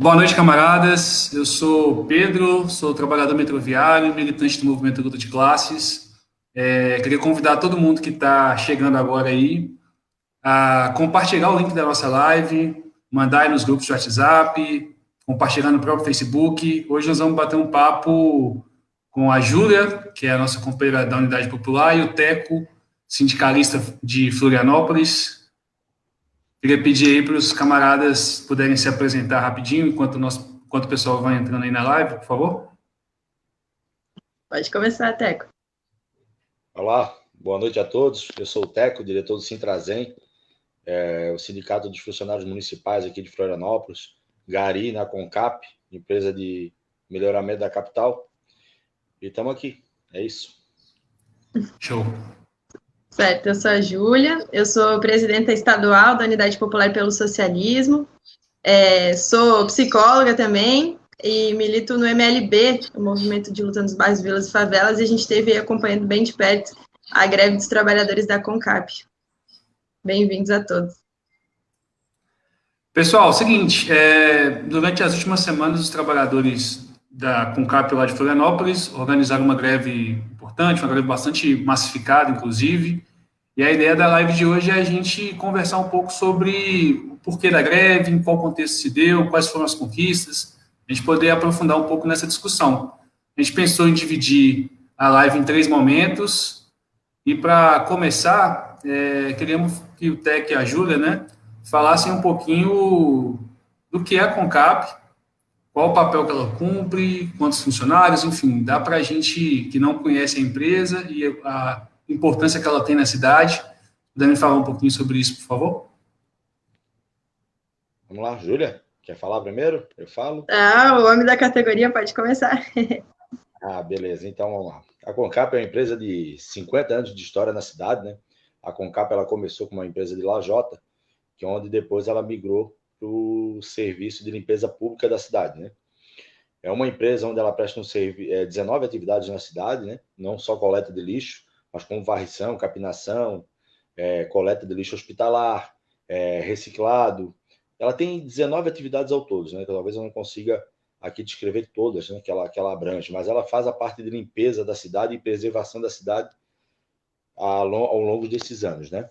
Boa noite, camaradas. Eu sou Pedro, sou trabalhador metroviário, militante do movimento Luta de Classes. Queria convidar todo mundo que está chegando agora aí a compartilhar o link da nossa live, mandar aí nos grupos de WhatsApp, compartilhar no próprio Facebook. Hoje nós vamos bater um papo com a Júlia, que é a nossa companheira da Unidade Popular, e o Teco, sindicalista de Florianópolis. Queria pedir aí para os camaradas puderem se apresentar rapidinho, enquanto o pessoal vai entrando aí na live, por favor. Pode começar, Teco. Olá, boa noite a todos. Eu sou o Teco, diretor do Sintrazem, o Sindicato dos Funcionários Municipais aqui de Florianópolis, Gari, na Concap, empresa de melhoramento da capital. E estamos aqui, é isso. Show. Certo, eu sou a Júlia, eu sou presidenta estadual da Unidade Popular pelo Socialismo, sou psicóloga também e milito no MLB, o Movimento de Luta nos Bairros, Vilas e Favelas, e a gente esteve acompanhando bem de perto a greve dos trabalhadores da Concap. Bem-vindos a todos. Pessoal, é o seguinte, durante as últimas semanas, os trabalhadores da Concap lá de Florianópolis organizaram uma greve importante, uma greve bastante massificada, inclusive, e a ideia da live de hoje é a gente conversar um pouco sobre o porquê da greve, em qual contexto se deu, quais foram as conquistas, a gente poder aprofundar um pouco nessa discussão. A gente pensou em dividir a live em 3 momentos, e para começar, queríamos que o Tec e a Júlia, né, falassem um pouquinho do que é a Concap, qual o papel que ela cumpre, quantos funcionários, enfim, dá para a gente que não conhece a empresa e a importância que ela tem na cidade. Puder me falar um pouquinho sobre isso, por favor? Vamos lá, Júlia, quer falar primeiro? Eu falo? O homem da categoria pode começar. Beleza, então vamos lá. A Concap é uma empresa de 50 anos de história na cidade, né? A Concap ela começou como uma empresa de lajota, que é onde depois ela migrou para o serviço de limpeza pública da cidade, né? É uma empresa onde ela presta 19 atividades na cidade, né? Não só coleta de lixo, mas como varrição, capinação, coleta de lixo hospitalar, reciclado. Ela tem 19 atividades ao todo, né? Que talvez eu não consiga aqui descrever todas, né? Que ela abrange, mas ela faz a parte de limpeza da cidade e preservação da cidade ao longo desses anos, né?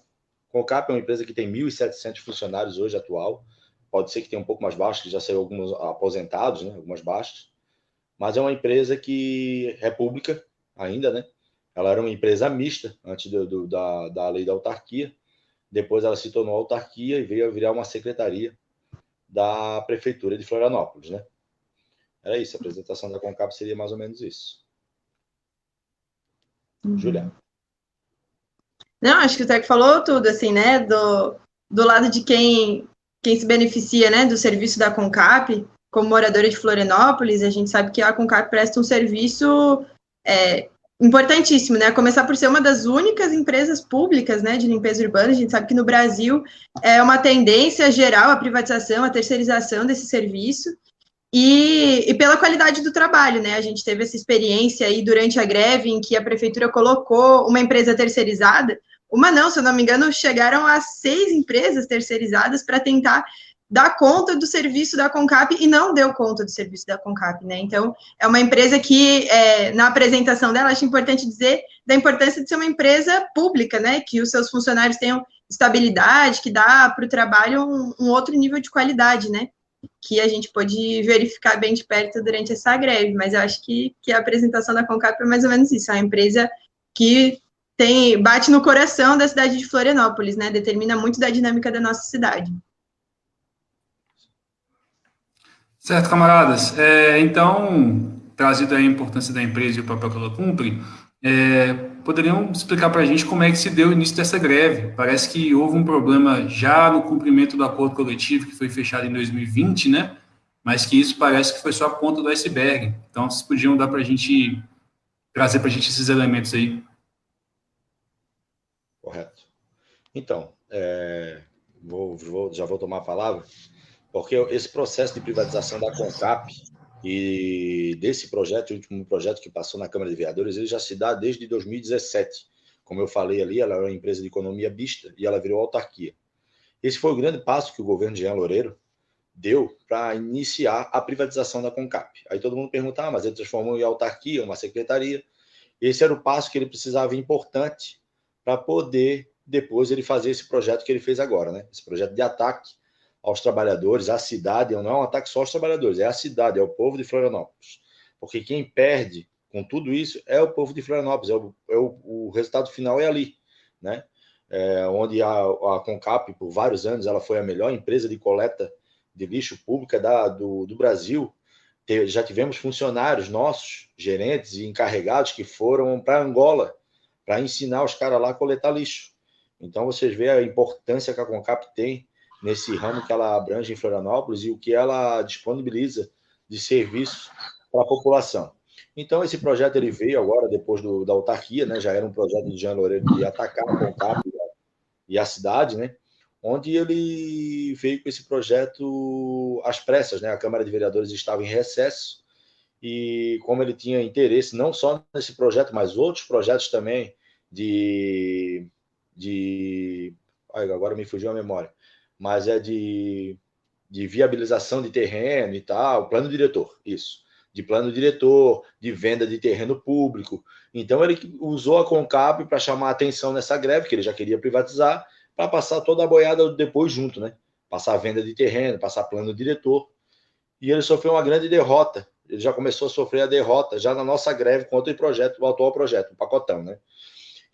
Concap é uma empresa que tem 1.700 funcionários hoje atual. Pode ser que tenha um pouco mais baixo, que já saiu alguns aposentados, né? Algumas baixas. Mas é uma empresa que é pública ainda, né? Ela era uma empresa mista antes da lei da autarquia. Depois ela se tornou autarquia e veio a virar uma secretaria da prefeitura de Florianópolis, né? Era isso, a apresentação da Concap seria mais ou menos isso. Júlia. Não, acho que o Teco falou tudo, assim, né, do lado de quem se beneficia, né, do serviço da Concap, como moradora de Florianópolis, a gente sabe que a Concap presta um serviço importantíssimo, né, a começar por ser uma das únicas empresas públicas, né, de limpeza urbana. A gente sabe que no Brasil é uma tendência geral a privatização, a terceirização desse serviço, e pela qualidade do trabalho, né? A gente teve essa experiência aí durante a greve em que a prefeitura colocou uma empresa terceirizada. Uma não, se eu não me engano, chegaram a 6 empresas terceirizadas para tentar dar conta do serviço da Concap e não deu conta do serviço da Concap, né? Então, é uma empresa que, na apresentação dela, acho importante dizer da importância de ser uma empresa pública, né? Que os seus funcionários tenham estabilidade, que dá para o trabalho um outro nível de qualidade, né? Que a gente pôde verificar bem de perto durante essa greve, mas eu acho que a apresentação da Concap é mais ou menos isso, é uma empresa que bate no coração da cidade de Florianópolis, né, determina muito da dinâmica da nossa cidade. Certo, camaradas. Então, trazido aí a importância da empresa e o papel que ela cumpre, poderiam explicar para a gente como é que se deu o início dessa greve? Parece que houve um problema já no cumprimento do acordo coletivo que foi fechado em 2020, né? Mas que isso parece que foi só a ponta do iceberg. Então, vocês podiam dar para a gente, trazer para a gente esses elementos aí. Correto. Então, já vou tomar a palavra, porque esse processo de privatização da Concap e desse projeto, o último projeto que passou na Câmara de Vereadores, ele já se dá desde 2017. Como eu falei ali, ela é uma empresa de economia mista e ela virou autarquia. Esse foi o grande passo que o governo de Jean Loureiro deu para iniciar a privatização da CONCAP. Aí todo mundo pergunta, mas ele transformou em autarquia, uma secretaria. Esse era o passo que ele precisava importante para poder, depois, ele fazer esse projeto que ele fez agora, né? Esse projeto de ataque aos trabalhadores, à cidade, não é um ataque só aos trabalhadores, é a cidade, é o povo de Florianópolis. Porque quem perde com tudo isso é o povo de Florianópolis, o resultado final é ali, né? Onde a CONCAP, por vários anos, ela foi a melhor empresa de coleta de lixo pública do Brasil. Já tivemos funcionários nossos, gerentes e encarregados, que foram para Angola para ensinar os caras lá a coletar lixo. Então, vocês veem a importância que a CONCAP tem nesse ramo que ela abrange em Florianópolis e o que ela disponibiliza de serviços para a população. Então, esse projeto ele veio agora, depois da autarquia, né? Já era um projeto de Jean Loureiro de atacar a CONCAP e a cidade, né? Onde ele veio com esse projeto às pressas, né? A Câmara de Vereadores estava em recesso e como ele tinha interesse não só nesse projeto, mas outros projetos também agora me fugiu a memória, mas de viabilização de terreno e tal, plano diretor, isso, de plano diretor, de venda de terreno público. Então ele usou a CONCAP para chamar a atenção nessa greve, que ele já queria privatizar, para passar toda a boiada depois junto, né? Passar a venda de terreno, passar plano diretor. E ele sofreu uma grande derrota. Ele já começou a sofrer a derrota já na nossa greve contra o projeto, o atual projeto, o pacotão, né?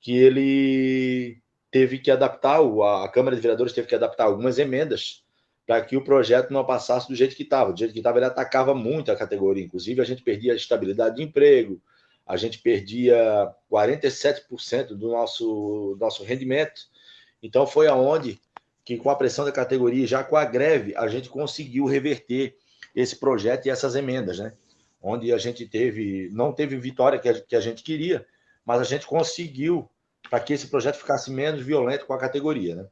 Que ele teve que adaptar, a Câmara de Vereadores teve que adaptar algumas emendas para que o projeto não passasse do jeito que estava. Do jeito que estava, ele atacava muito a categoria. Inclusive, a gente perdia a estabilidade de emprego, a gente perdia 47% do nosso rendimento. Então, foi aonde que, com a pressão da categoria, já com a greve, a gente conseguiu reverter esse projeto e essas emendas, né? Onde a gente não teve vitória que a gente queria, mas a gente conseguiu para que esse projeto ficasse menos violento com a categoria, né?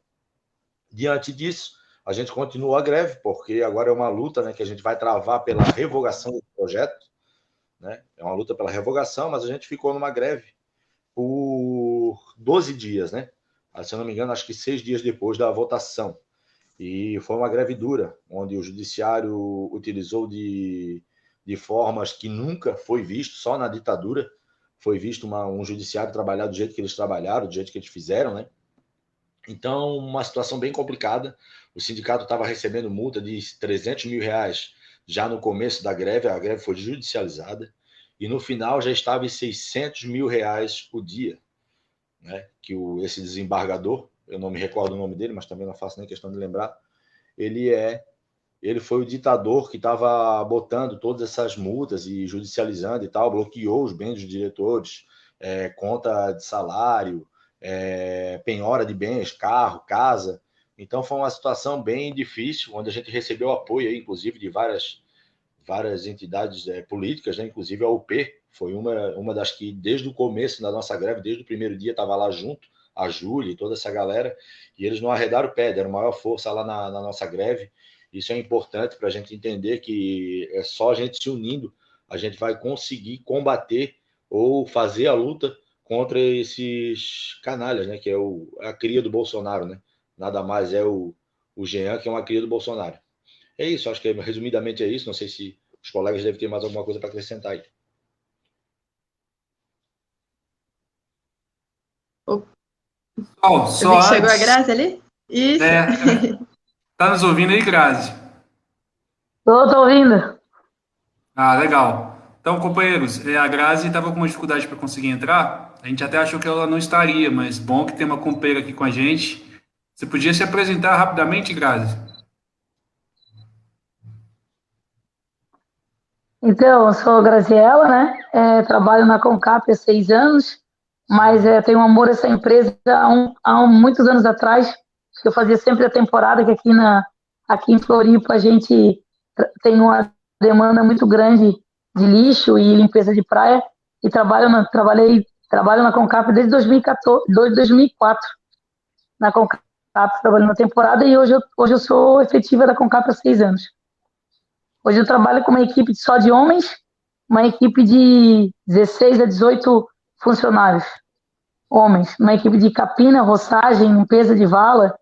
Diante disso, a gente continua a greve, porque agora é uma luta, né, que a gente vai travar pela revogação do projeto, né? É uma luta pela revogação, mas a gente ficou numa greve por 12 dias, né? Se eu não me engano, acho que 6 dias depois da votação. E foi uma greve dura, onde o judiciário utilizou de formas que nunca foi visto, só na ditadura foi visto um judiciário trabalhar do jeito que eles trabalharam, do jeito que eles fizeram, né? Então, uma situação bem complicada. O sindicato estava recebendo multa de R$300 mil já no começo da greve, a greve foi judicializada, e no final já estava em R$600 mil o dia, né? Que esse desembargador, eu não me recordo o nome dele, mas também não faço nem questão de lembrar, ele foi o ditador que estava botando todas essas multas e judicializando e tal, bloqueou os bens dos diretores, conta de salário, penhora de bens, carro, casa. Então foi uma situação bem difícil, onde a gente recebeu apoio, aí, inclusive, de várias entidades políticas, né? Inclusive a UP foi uma das que, desde o começo da nossa greve, desde o primeiro dia, estava lá junto, a Júlia e toda essa galera, e eles não arredaram o pé, deram maior força lá na nossa greve. Isso é importante para a gente entender que é só a gente se unindo, a gente vai conseguir combater ou fazer a luta contra esses canalhas, né? Que é a cria do Bolsonaro, né? Nada mais é o Jean, que é uma cria do Bolsonaro. É isso, acho que resumidamente é isso. Não sei se os colegas devem ter mais alguma coisa para acrescentar aí. Só Vi que chegou a antes. Grazi ali? Isso. Tá nos ouvindo aí, Grazi? Tô ouvindo. Ah, legal. Então, companheiros, a Grazi estava com uma dificuldade para conseguir entrar. A gente até achou que ela não estaria, mas bom que tem uma companheira aqui com a gente. Você podia se apresentar rapidamente, Grazi? Então, eu sou a Graziela, né? Trabalho na CONCAP há 6 anos, mas tenho amor a essa empresa há muitos anos atrás. Eu fazia sempre a temporada, que aqui em Floripa a gente tem uma demanda muito grande de lixo e limpeza de praia, e trabalho na CONCAP desde 2014, 2004, na CONCAP, trabalhando na temporada, e hoje eu sou efetiva da CONCAP há 6 anos. Hoje eu trabalho com uma equipe só de homens, uma equipe de 16 a 18 funcionários, homens, uma equipe de capina, roçagem, limpeza de vala,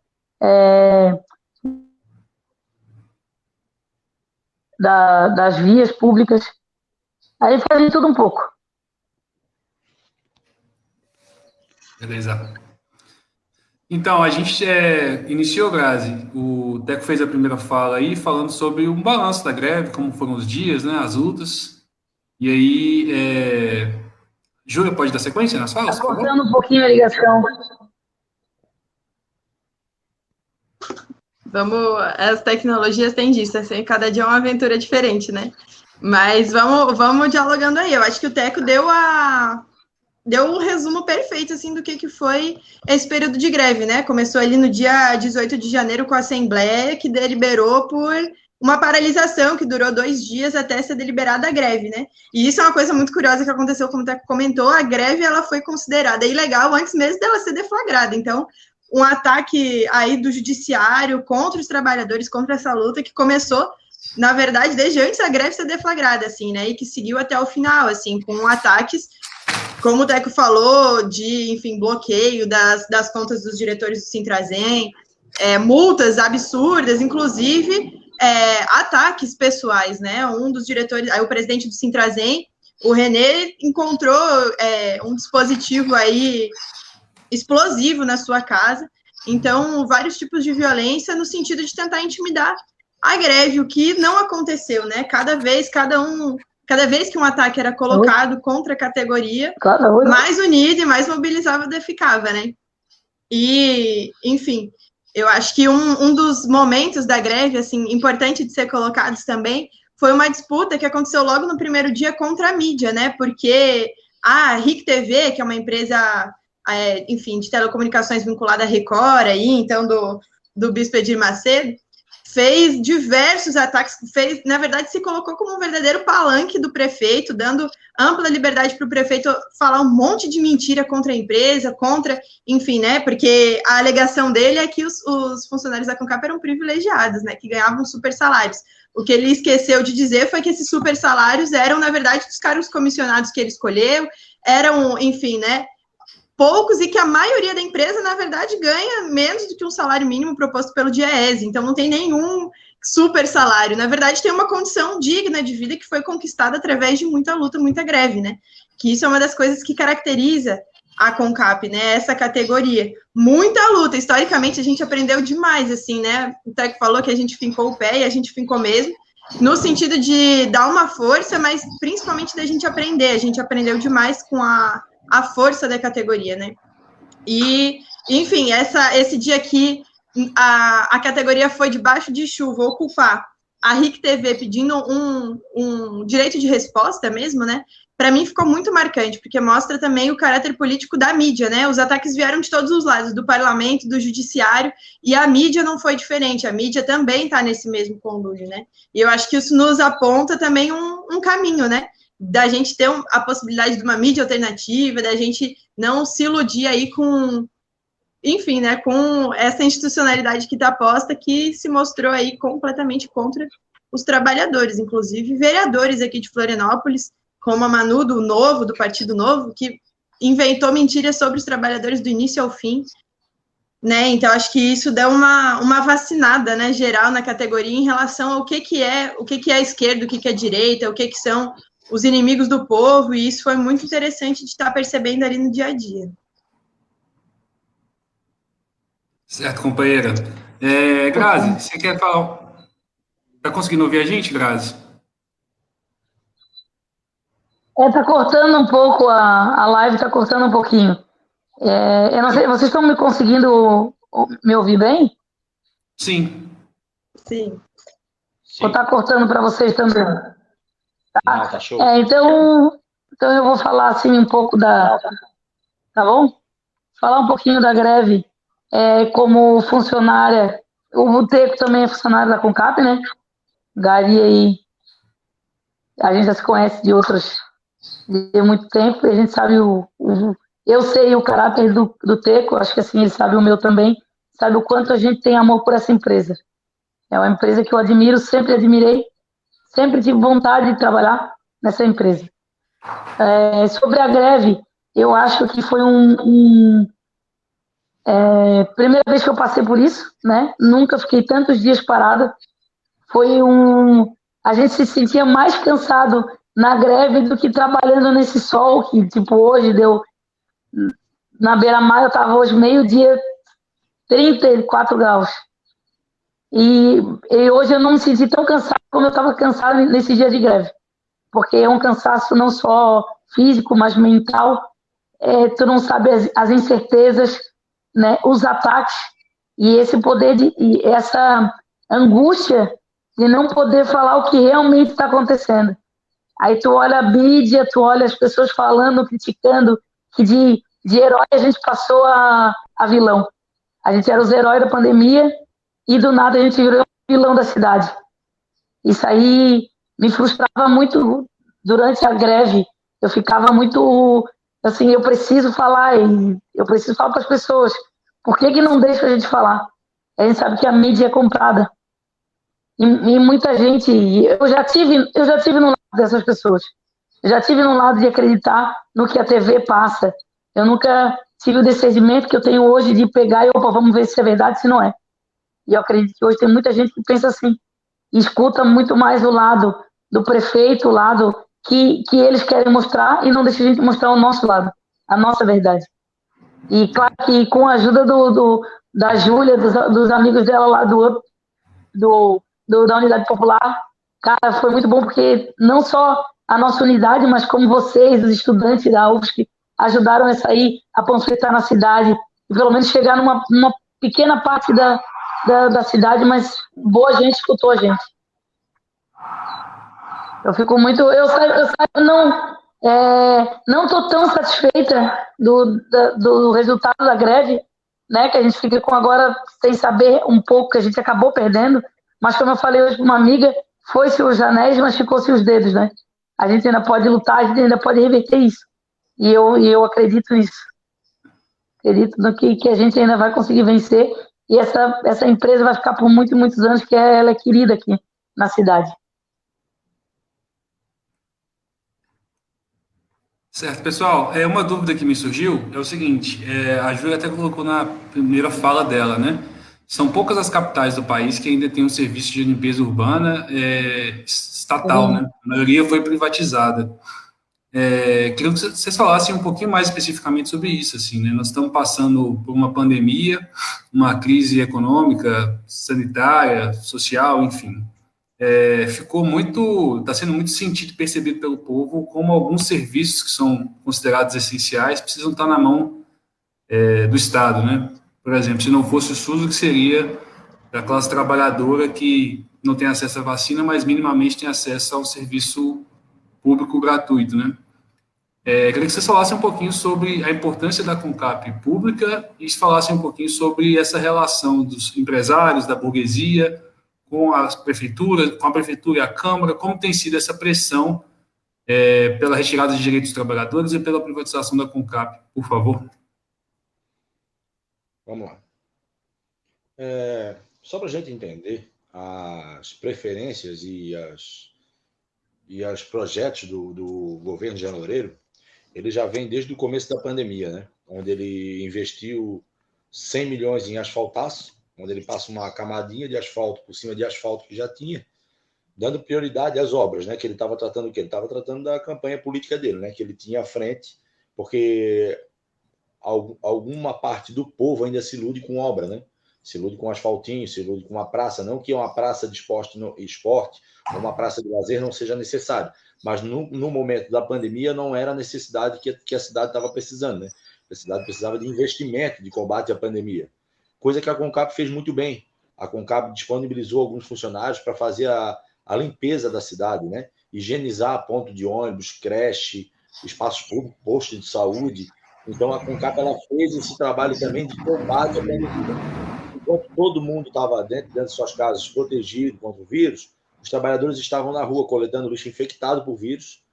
das vias públicas. A gente faz de tudo um pouco. Beleza. Então, a gente iniciou, Grazi, o Teco fez a primeira fala aí, falando sobre um balanço da greve, como foram os dias, né, as lutas. E aí, Júlia, pode dar sequência nas falas, Está por favor? cortando um pouquinho a ligação. As tecnologias têm disso, assim, cada dia é uma aventura diferente, né? Mas vamos dialogando aí. Eu acho que o Teco deu um resumo perfeito, assim, do que foi esse período de greve, né? Começou ali no dia 18 de janeiro com a Assembleia, que deliberou por uma paralisação que durou 2 dias até ser deliberada a greve, né? E isso é uma coisa muito curiosa que aconteceu, como o Teco comentou, a greve, ela foi considerada ilegal antes mesmo dela ser deflagrada. Então, um ataque aí do judiciário contra os trabalhadores, contra essa luta que começou, na verdade, desde antes da greve ser deflagrada, assim, né? E que seguiu até o final, assim, com ataques, como o Teco falou, de, enfim, bloqueio das contas dos diretores do Sintrazem, multas absurdas, inclusive ataques pessoais, né? Um dos diretores, aí o presidente do Sintrazem, o René, encontrou um dispositivo aí explosivo na sua casa. Então, vários tipos de violência no sentido de tentar intimidar a greve, o que não aconteceu, né? Cada vez que um ataque era colocado contra a categoria, mais unido e mais mobilizado ficava, né? E, enfim, eu acho que um dos momentos da greve, assim, importante de ser colocados também, foi uma disputa que aconteceu logo no primeiro dia contra a mídia, né? Porque a RIC TV, que é uma empresa, enfim, de telecomunicações vinculada à Record, aí, então, do Bispo Edir Macedo, fez diversos ataques, na verdade, se colocou como um verdadeiro palanque do prefeito, dando ampla liberdade para o prefeito falar um monte de mentira contra a empresa, enfim, né, porque a alegação dele é que os funcionários da CONCAP eram privilegiados, né, que ganhavam super salários. O que ele esqueceu de dizer foi que esses super salários eram, na verdade, dos cargos comissionados que ele escolheu, eram, enfim, né, poucos, e que a maioria da empresa, na verdade, ganha menos do que um salário mínimo proposto pelo DIEESE, então não tem nenhum super salário. Na verdade, tem uma condição digna de vida que foi conquistada através de muita luta, muita greve, né? Que isso é uma das coisas que caracteriza a CONCAP, né? Essa categoria. Muita luta. Historicamente, a gente aprendeu demais, assim, né? O Teco falou que a gente fincou o pé, e a gente fincou mesmo, no sentido de dar uma força, mas principalmente da gente aprender. A gente aprendeu demais com a força da categoria, né? E, enfim, esse dia aqui, a categoria foi debaixo de chuva ocupar a RIC TV pedindo um direito de resposta mesmo, né? Para mim ficou muito marcante, porque mostra também o caráter político da mídia, né? Os ataques vieram de todos os lados, do parlamento, do judiciário, e a mídia não foi diferente, a mídia também está nesse mesmo conluio, né? E eu acho que isso nos aponta também um caminho, né? Da gente ter a possibilidade de uma mídia alternativa, da gente não se iludir aí com, enfim, né, com essa institucionalidade que está posta, que se mostrou aí completamente contra os trabalhadores, inclusive vereadores aqui de Florianópolis, como a Manu, do Partido Novo, que inventou mentiras sobre os trabalhadores do início ao fim, né? Então, acho que isso deu uma vacinada, né, geral na categoria em relação ao que é a esquerda, o que é a direita, o que são os inimigos do povo, e isso foi muito interessante de estar percebendo ali no dia a dia. Certo, companheira. Grazi, você quer falar? Tá conseguindo ouvir a gente, Grazi? Tá cortando um pouco, a live tá cortando um pouquinho. Eu não sei, vocês estão me conseguindo me ouvir bem? Sim. Sim. Ou tá cortando para vocês também? Tá show. Então eu vou falar assim um pouco tá bom? Falar um pouquinho da greve como funcionária. O Teco também é funcionário da CONCAP, né? Gari aí, a gente já se conhece de muito tempo, e a gente sabe eu sei o caráter do Teco, acho que assim ele sabe o meu também, sabe o quanto a gente tem amor por essa empresa. É uma empresa que eu admiro, sempre admirei, sempre tive vontade de trabalhar nessa empresa. Sobre a greve, eu acho que foi primeira vez que eu passei por isso, né? Nunca fiquei tantos dias parada. Foi a gente se sentia mais cansado na greve do que trabalhando nesse sol que, tipo, hoje deu... Na beira-mar eu estava hoje meio-dia, 34 graus. E hoje eu não me senti tão cansado como eu estava cansado nesse dia de greve. Porque é um cansaço não só físico, mas mental. Tu não sabe as incertezas, né, os ataques, e esse poder e essa angústia de não poder falar o que realmente está acontecendo. Aí tu olha a mídia, tu olha as pessoas falando, criticando, que de herói a gente passou a vilão. A gente era os heróis da pandemia e do nada a gente virou vilão da cidade. Isso aí me frustrava muito durante a greve. Eu ficava muito, assim, eu preciso falar para as pessoas. Por que não deixa a gente falar? A gente sabe que a mídia é comprada. E muita gente, eu já tive no lado dessas pessoas. Eu já tive no lado de acreditar no que a TV passa. Eu nunca tive o discernimento que eu tenho hoje de pegar e, opa, vamos ver se é verdade, se não é. E eu acredito que hoje tem muita gente que pensa assim. E escuta muito mais o lado do prefeito, o lado que eles querem mostrar e não deixa a gente mostrar o nosso lado, a nossa verdade. E claro que com a ajuda da Júlia, dos amigos dela lá da Unidade Popular, cara, foi muito bom porque não só a nossa unidade, mas como vocês, os estudantes da UFSC, ajudaram a sair, a panfletar na cidade, e pelo menos chegar numa pequena parte da cidade, mas boa gente escutou a gente. Eu fico muito... Eu não estou tão satisfeita do resultado da greve, né, que a gente fica com agora sem saber um pouco, que a gente acabou perdendo, mas como eu falei hoje com uma amiga, foi-se os anéis, mas ficou-se os dedos, né? A gente ainda pode lutar, a gente ainda pode reverter isso. E eu acredito nisso. Acredito no que a gente ainda vai conseguir vencer, e essa empresa vai ficar por muitos, muitos anos, que ela é querida aqui na cidade. Certo, pessoal, uma dúvida que me surgiu é o seguinte, a Júlia até colocou na primeira fala dela, né? São poucas as capitais do país que ainda têm um serviço de limpeza urbana estatal, né? A maioria foi privatizada. Queria que vocês falassem um pouquinho mais especificamente sobre isso, assim, né? Nós estamos passando por uma pandemia, uma crise econômica, sanitária, social, enfim. Está sendo muito sentido e percebido pelo povo como alguns serviços que são considerados essenciais precisam estar na mão do Estado, né? Por exemplo, se não fosse o SUS, o que seria da classe trabalhadora que não tem acesso à vacina, mas minimamente tem acesso ao serviço público gratuito, né? Queria que vocês falassem um pouquinho sobre a importância da CONCAP pública e falassem um pouquinho sobre essa relação dos empresários, da burguesia, com a prefeitura e a Câmara, como tem sido essa pressão pela retirada de direitos dos trabalhadores e pela privatização da CONCAP, por favor. Vamos lá. Só para a gente entender as preferências e os projetos do governo de Jean Loureiro, ele já vem desde o começo da pandemia, né? Onde ele investiu 100 milhões em asfaltaço, onde ele passa uma camadinha de asfalto por cima de asfalto que já tinha, dando prioridade às obras, né? Que ele estava tratando o quê? Ele estava tratando da campanha política dele, né? Que ele tinha à frente, porque alguma parte do povo ainda se ilude com obra, né? Se ilude com asfaltinho, se ilude com uma praça, não que uma praça de esporte ou uma praça de lazer não seja necessário, mas no momento da pandemia não era a necessidade que a cidade estava precisando, né? A cidade precisava de investimento de combate à pandemia, coisa que a CONCAP fez muito bem. A CONCAP disponibilizou alguns funcionários para fazer a limpeza da cidade, né? Higienizar ponto de ônibus, creche, espaços públicos, posto de saúde. Então a CONCAP ela fez esse trabalho também de combate à pandemia. Enquanto todo mundo estava dentro de suas casas protegido contra o vírus, os trabalhadores estavam na rua coletando lixo infectado por vírus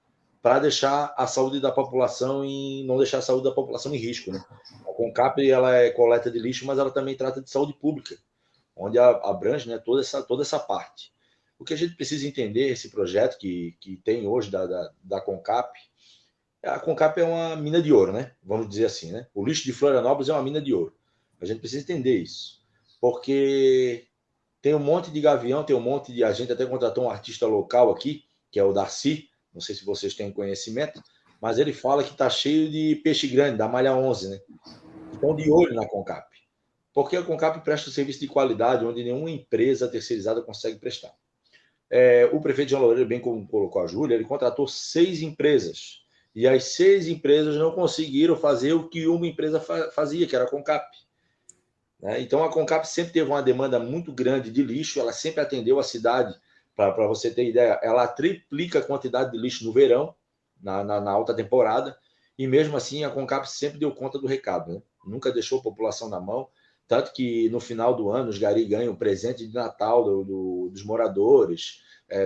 para deixar a saúde da população não deixar a saúde da população em risco, né? A CONCAP ela é coleta de lixo, mas ela também trata de saúde pública, onde abrange, né, toda essa parte. O que a gente precisa entender, esse projeto que tem hoje da CONCAP, a CONCAP é uma mina de ouro, né? Vamos dizer assim, né? O lixo de Florianópolis é uma mina de ouro. A gente precisa entender isso, porque tem um monte de gavião, tem um monte de... A gente até contratou um artista local aqui, que é o Darcy, não sei se vocês têm conhecimento, mas ele fala que está cheio de peixe grande, da malha 11, né? Estão de olho na Concap. Porque a Concap presta um serviço de qualidade onde nenhuma empresa terceirizada consegue prestar. O prefeito Jean Loureiro, bem como colocou a Júlia, ele contratou 6 empresas. E as 6 empresas não conseguiram fazer o que uma empresa fazia, que era a Concap. Então, a Concap sempre teve uma demanda muito grande de lixo, ela sempre atendeu a cidade. Para você ter ideia, ela triplica a quantidade de lixo no verão, na alta temporada, e mesmo assim a Concap sempre deu conta do recado, né? Nunca deixou a população na mão, tanto que no final do ano os garis ganham presente de Natal dos moradores,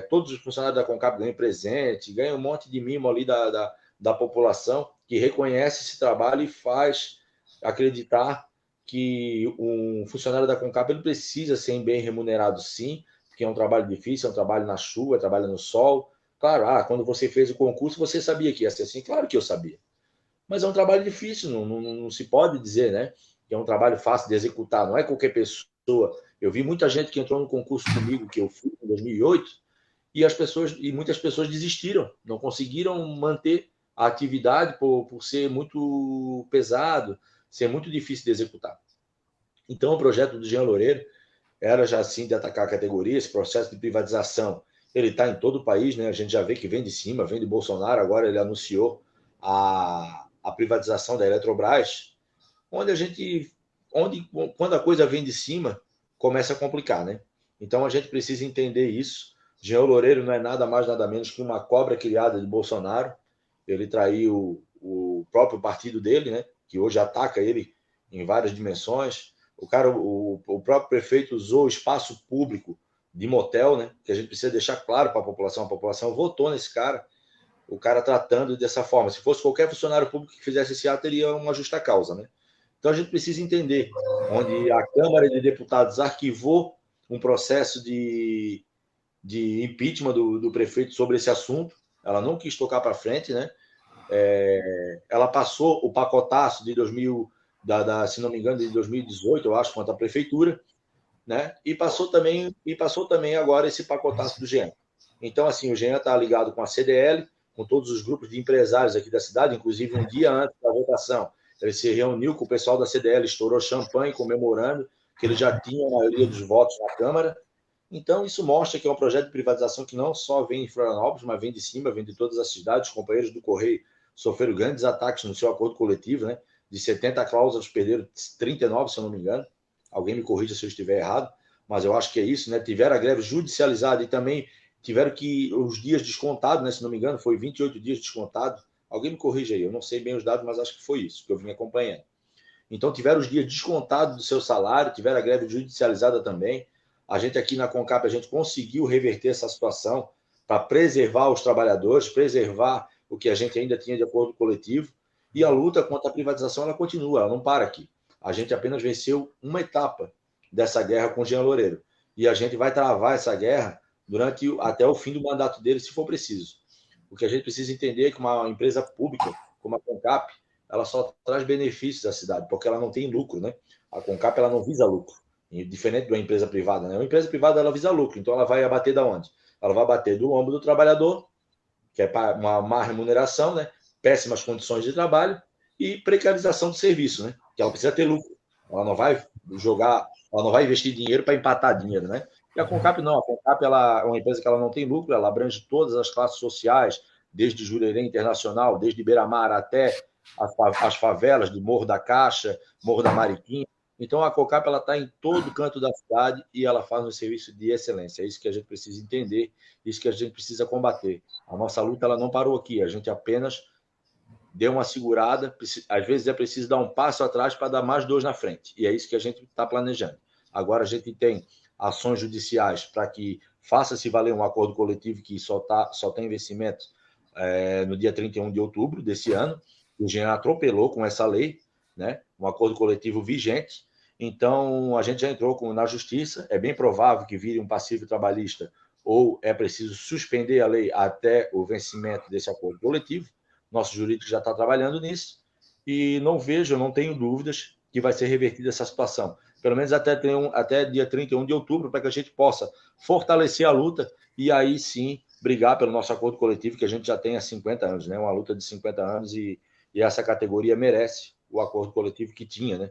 todos os funcionários da Concap ganham presente, ganham um monte de mimo ali da população, que reconhece esse trabalho e faz acreditar que um funcionário da Concap ele precisa ser bem remunerado, sim, porque é um trabalho difícil, é um trabalho na chuva, trabalho no sol. Claro, quando você fez o concurso, você sabia que ia ser assim? Claro que eu sabia. Mas é um trabalho difícil, não se pode dizer, né, que é um trabalho fácil de executar, não é qualquer pessoa. Eu vi muita gente que entrou no concurso comigo, que eu fui em 2008, e muitas pessoas desistiram, não conseguiram manter a atividade por ser muito pesado, ser muito difícil de executar. Então, o projeto do Jean Loureiro era já assim de atacar a categoria, esse processo de privatização, ele está em todo o país, né? A gente já vê que vem de cima, vem de Bolsonaro, agora ele anunciou a privatização da Eletrobras, quando a coisa vem de cima, começa a complicar, né? Então a gente precisa entender isso. Jean Loureiro não é nada mais, nada menos que uma cobra criada de Bolsonaro. Ele traiu o próprio partido dele, né? Que hoje ataca ele em várias dimensões. O próprio prefeito usou o espaço público de motel, né? Que a gente precisa deixar claro para a população votou nesse cara, o cara tratando dessa forma. Se fosse qualquer funcionário público que fizesse esse ato, teria uma justa causa, né? Então a gente precisa entender, onde a Câmara de Deputados arquivou um processo de impeachment do prefeito sobre esse assunto, ela não quis tocar para frente, né? Ela passou o pacotaço de 2000, se não me engano, de 2018, eu acho, quanto à prefeitura, né? E passou também agora esse pacotaço do GEAN. Então, assim, o GEAN está ligado com a CDL, com todos os grupos de empresários aqui da cidade, inclusive um dia antes da votação, ele se reuniu com o pessoal da CDL, estourou champanhe comemorando que ele já tinha a maioria dos votos na Câmara. Então, isso mostra que é um projeto de privatização que não só vem em Florianópolis, mas vem de cima, vem de todas as cidades. Os companheiros do Correio sofreram grandes ataques no seu acordo coletivo, né? De 70 cláusulas, perderam 39, se eu não me engano. Alguém me corrija se eu estiver errado, mas eu acho que é isso, né? Tiveram a greve judicializada e também tiveram que os dias descontados, né? Se não me engano, foi 28 dias descontados. Alguém me corrija aí, eu não sei bem os dados, mas acho que foi isso que eu vim acompanhando. Então, tiveram os dias descontados do seu salário, tiveram a greve judicializada também. A gente aqui na Concap, a gente conseguiu reverter essa situação para preservar os trabalhadores, preservar o que a gente ainda tinha de acordo coletivo. E a luta contra a privatização, ela continua, ela não para aqui. A gente apenas venceu uma etapa dessa guerra com o Jean Loureiro. E a gente vai travar essa guerra até o fim do mandato dele, se for preciso. O que a gente precisa entender é que uma empresa pública, como a Concap, ela só traz benefícios à cidade, porque ela não tem lucro, né? A Concap, ela não visa lucro, diferente de uma empresa privada, né? Uma empresa privada, ela visa lucro, então ela vai abater da onde? Ela vai abater do ombro do trabalhador, que é uma má remuneração, né? Péssimas condições de trabalho e precarização do serviço, né? Que ela precisa ter lucro. Ela não vai investir dinheiro para empatar dinheiro, né? E a Concap não. A Concap ela é uma empresa que ela não tem lucro, ela abrange todas as classes sociais, desde Jurerê Internacional, desde Beira-Mar até as favelas do Morro da Caixa, Morro da Mariquinha. Então, a Concap está em todo canto da cidade e ela faz um serviço de excelência. É isso que a gente precisa entender, isso que a gente precisa combater. A nossa luta ela não parou aqui, a gente apenas deu uma segurada, às vezes é preciso dar um passo atrás para dar mais 2 na frente. E é isso que a gente está planejando. Agora a gente tem ações judiciais para que faça-se valer um acordo coletivo que só tem investimento no dia 31 de outubro desse ano. O Jean atropelou com essa lei, né? Um acordo coletivo vigente. Então, a gente já entrou na justiça. É bem provável que vire um passivo trabalhista ou é preciso suspender a lei até o vencimento desse acordo coletivo. Nosso jurídico já está trabalhando nisso e não tenho dúvidas que vai ser revertida essa situação. pelo menos até dia 31 de outubro, para que a gente possa fortalecer a luta e aí sim brigar pelo nosso acordo coletivo, que a gente já tem há 50 anos, né? Uma luta de 50 anos e essa categoria merece o acordo coletivo que tinha, né?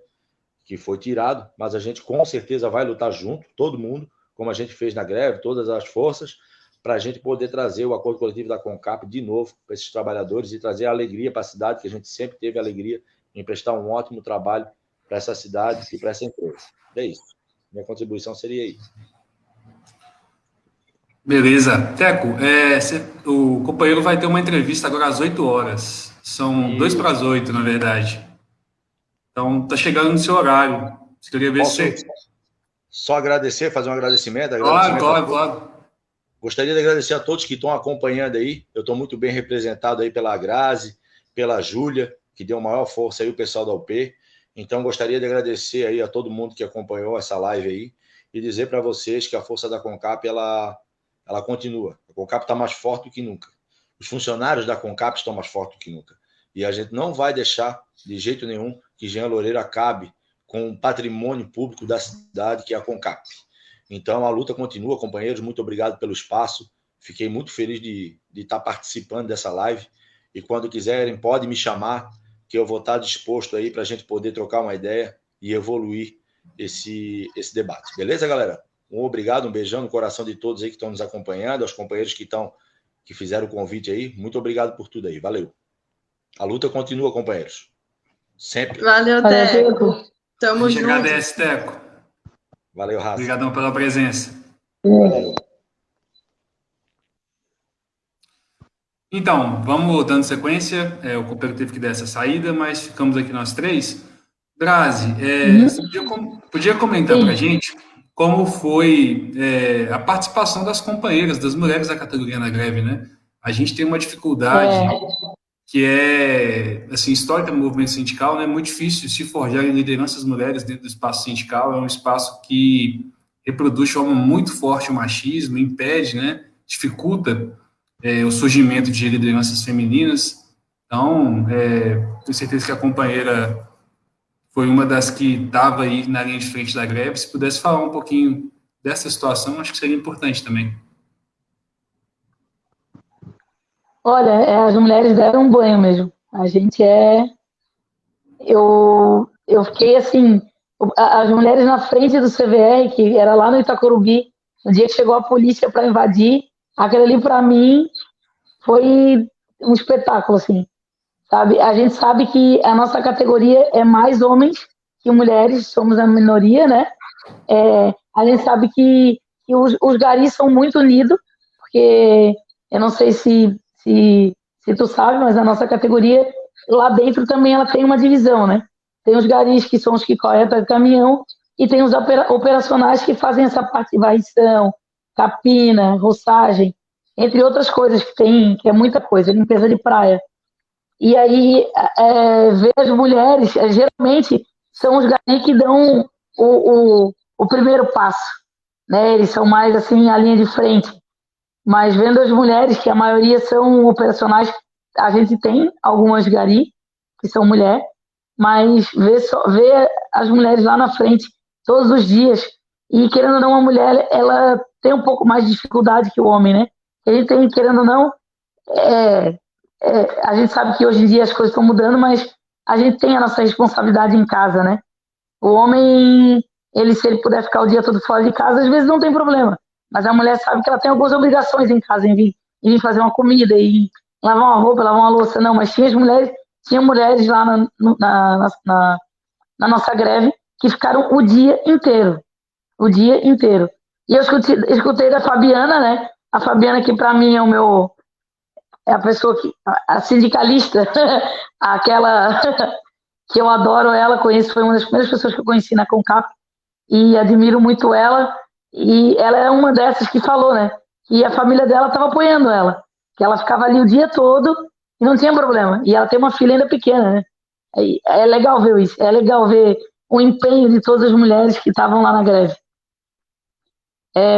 Que foi tirado, mas a gente com certeza vai lutar junto, todo mundo, como a gente fez na greve, todas as forças, para a gente poder trazer o acordo coletivo da CONCAP de novo para esses trabalhadores e trazer alegria para a cidade, que a gente sempre teve alegria em prestar um ótimo trabalho para essa cidade e para essa empresa. É isso. Minha contribuição seria aí. Beleza. Teco, o companheiro vai ter uma entrevista agora às 8 horas. São 2 para as 8, na verdade. Então, tá chegando no seu horário. Você queria ver se... Só agradecer, fazer um agradecimento. Claro. Gostaria de agradecer a todos que estão acompanhando aí. Eu estou muito bem representado aí pela Grazi, pela Júlia, que deu maior força aí, o pessoal da UP. Então, gostaria de agradecer aí a todo mundo que acompanhou essa live aí e dizer para vocês que a força da CONCAP, ela continua. A CONCAP está mais forte do que nunca. Os funcionários da CONCAP estão mais fortes do que nunca. E a gente não vai deixar, de jeito nenhum, que Jean Loureiro acabe com o patrimônio público da cidade, que é a CONCAP. Então, a luta continua, companheiros. Muito obrigado pelo espaço. Fiquei muito feliz de estar participando dessa live. E quando quiserem, podem me chamar, que eu vou estar disposto aí para a gente poder trocar uma ideia e evoluir esse debate. Beleza, galera? Um obrigado, um beijão no coração de todos aí que estão nos acompanhando, aos companheiros que fizeram o convite aí. Muito obrigado por tudo aí. Valeu. A luta continua, companheiros. Sempre. Valeu, Teco. Tamo junto. Agradece, Teco. Valeu, Rafa. Obrigadão pela presença. Valeu. Então, vamos dando sequência. O companheiro teve que dar essa saída, mas ficamos aqui nós três. Grazi, você podia comentar para a gente como foi a participação das companheiras, das mulheres da categoria na greve, né? A gente tem uma dificuldade que é, assim, histórica no movimento sindical, né? É muito difícil se forjar em lideranças mulheres dentro do espaço sindical. É um espaço que reproduz de forma muito forte o machismo, impede, né? Dificulta o surgimento de lideranças femininas. Então, tenho certeza que a companheira foi uma das que estava aí na linha de frente da greve. Se pudesse falar um pouquinho dessa situação, acho que seria importante também. Olha, as mulheres deram um banho mesmo. A gente Eu fiquei assim, as mulheres na frente do CVR, que era lá no Itacorubi, no dia que chegou a polícia para invadir, aquilo ali para mim foi um espetáculo, assim, sabe? A gente sabe que a nossa categoria é mais homens que mulheres, somos a minoria, né? A gente sabe que os garis são muito unidos, porque eu não sei se tu sabe, mas a nossa categoria, lá dentro também ela tem uma divisão, né? Tem os garis, que são os que correm atrás do caminhão, e tem os operacionais que fazem essa parte de varrição, capina, roçagem, entre outras coisas que é muita coisa, limpeza de praia. E aí, ver as mulheres, geralmente, são os garis que dão o primeiro passo, né? Eles são mais, assim, a linha de frente. Mas vendo as mulheres, que a maioria são operacionais, a gente tem algumas gari, que são mulher, mas ver as mulheres lá na frente, todos os dias, e querendo ou não, a mulher, ela tem um pouco mais de dificuldade que o homem, né? A gente tem, querendo ou não, a gente sabe que hoje em dia as coisas estão mudando, mas a gente tem a nossa responsabilidade em casa, né? O homem, se ele puder ficar o dia todo fora de casa, às vezes não tem problema. Mas a mulher sabe que ela tem algumas obrigações em casa, em vir fazer uma comida, em lavar uma roupa, lavar uma louça. Não, mas tinha mulheres lá na nossa greve que ficaram o dia inteiro. O dia inteiro. E eu escutei da Fabiana, né? A Fabiana, que para mim é a pessoa a sindicalista, aquela que eu adoro ela, conheço, foi uma das primeiras pessoas que eu conheci na CONCAP e admiro muito ela. E ela é uma dessas que falou, né? Que a família dela estava apoiando ela, que ela ficava ali o dia todo e não tinha problema. E ela tem uma filha ainda pequena, né? É legal ver isso, é legal ver o empenho de todas as mulheres que estavam lá na greve.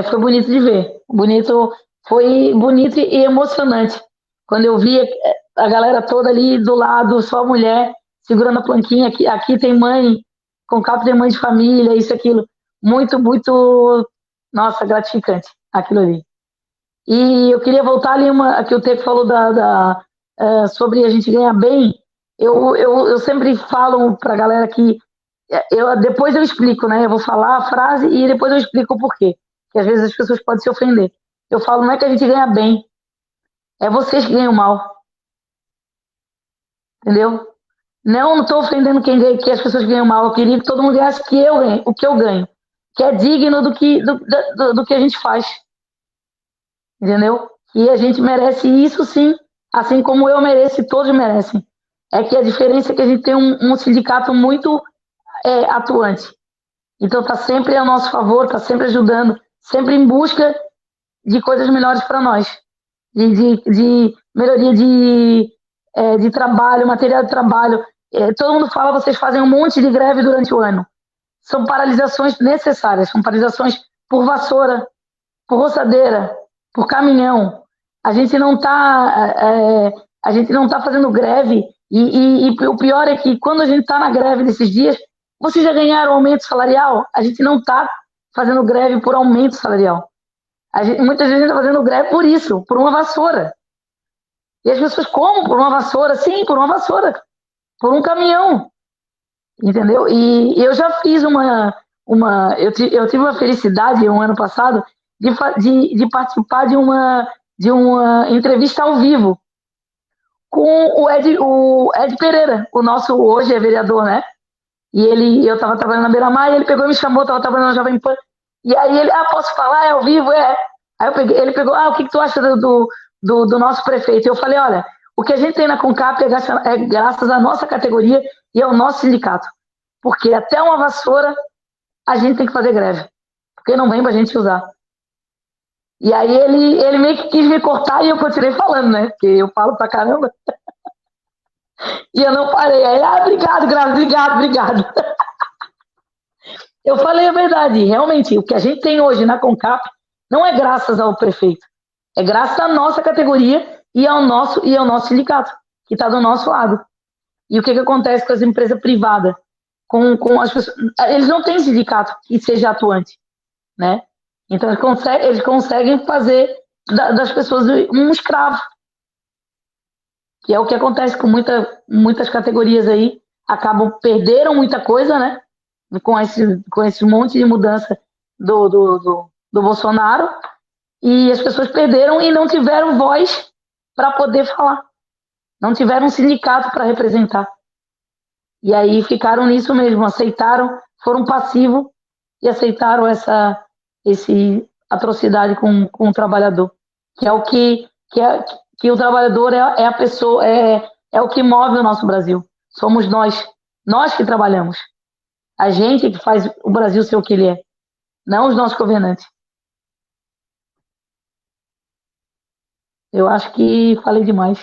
Foi bonito de ver, foi bonito e emocionante. Quando eu vi a galera toda ali do lado, só mulher, segurando a planquinha, aqui tem mãe CONCAP tem mãe de família, isso, aquilo. Muito, muito, nossa, gratificante, aquilo ali. E eu queria voltar ali, que o Teco falou sobre a gente ganhar bem. Eu sempre falo para a galera que depois eu explico, né? Eu vou falar a frase e depois eu explico o porquê. Que às vezes as pessoas podem se ofender. Eu falo, não é que a gente ganha bem, é vocês que ganham mal. Entendeu? Não estou ofendendo que as pessoas ganham mal. Eu queria que todo mundo ganhasse que eu ganho, o que eu ganho. Que é digno do que a gente faz. Entendeu? E a gente merece isso sim, assim como eu mereço e todos merecem. É que a diferença é que a gente tem um sindicato muito atuante. Então está sempre a nosso favor, está sempre ajudando, sempre em busca de coisas melhores para nós. De melhoria de trabalho, material de trabalho. Todo mundo fala, vocês fazem um monte de greve durante o ano. São paralisações necessárias, são paralisações por vassoura, por roçadeira, por caminhão. A gente não está fazendo greve e o pior é que quando a gente está na greve desses dias, vocês já ganharam aumento salarial? A gente não está fazendo greve por aumento salarial. Muitas vezes a gente está fazendo greve por isso, por uma vassoura. E as pessoas, como? Por uma vassoura? Sim, por uma vassoura. Por um caminhão. Entendeu? E eu já fiz eu tive uma felicidade um ano passado de participar de uma entrevista ao vivo com o Ed Pereira, o nosso hoje é vereador, né? E eu estava trabalhando na Beira-Mar e ele pegou e me chamou, estava trabalhando na Jovem Pan. E aí ele, posso falar? É ao vivo? É. Aí ele pegou, o que tu acha do nosso prefeito? Eu falei, olha, o que a gente tem na CONCAP é graças à nossa categoria e ao nosso sindicato. Porque até uma vassoura a gente tem que fazer greve. Porque não vem pra gente usar. E aí ele meio que quis me cortar e eu continuei falando, né? Porque eu falo pra caramba. E eu não parei. Aí ele, obrigado, Graça, obrigado. Eu falei a verdade. Realmente, o que a gente tem hoje na CONCAP não é graças ao prefeito. É graças à nossa categoria e ao nosso sindicato, que está do nosso lado. E o que acontece com as empresas privadas? Com as pessoas, eles não têm sindicato que seja atuante, né? Então eles conseguem fazer das pessoas um escravo, que é o que acontece com muitas categorias aí, perderam muita coisa, né? Com esse monte de mudança do Bolsonaro, e as pessoas perderam e não tiveram voz para poder falar, não tiveram um sindicato para representar. E aí ficaram nisso mesmo, aceitaram, foram passivos e aceitaram essa atrocidade com o trabalhador, que é o que o trabalhador é a pessoa, é o que move o nosso Brasil. Somos nós que trabalhamos. A gente que faz o Brasil ser o que ele é, não os nossos governantes. Eu acho que falei demais.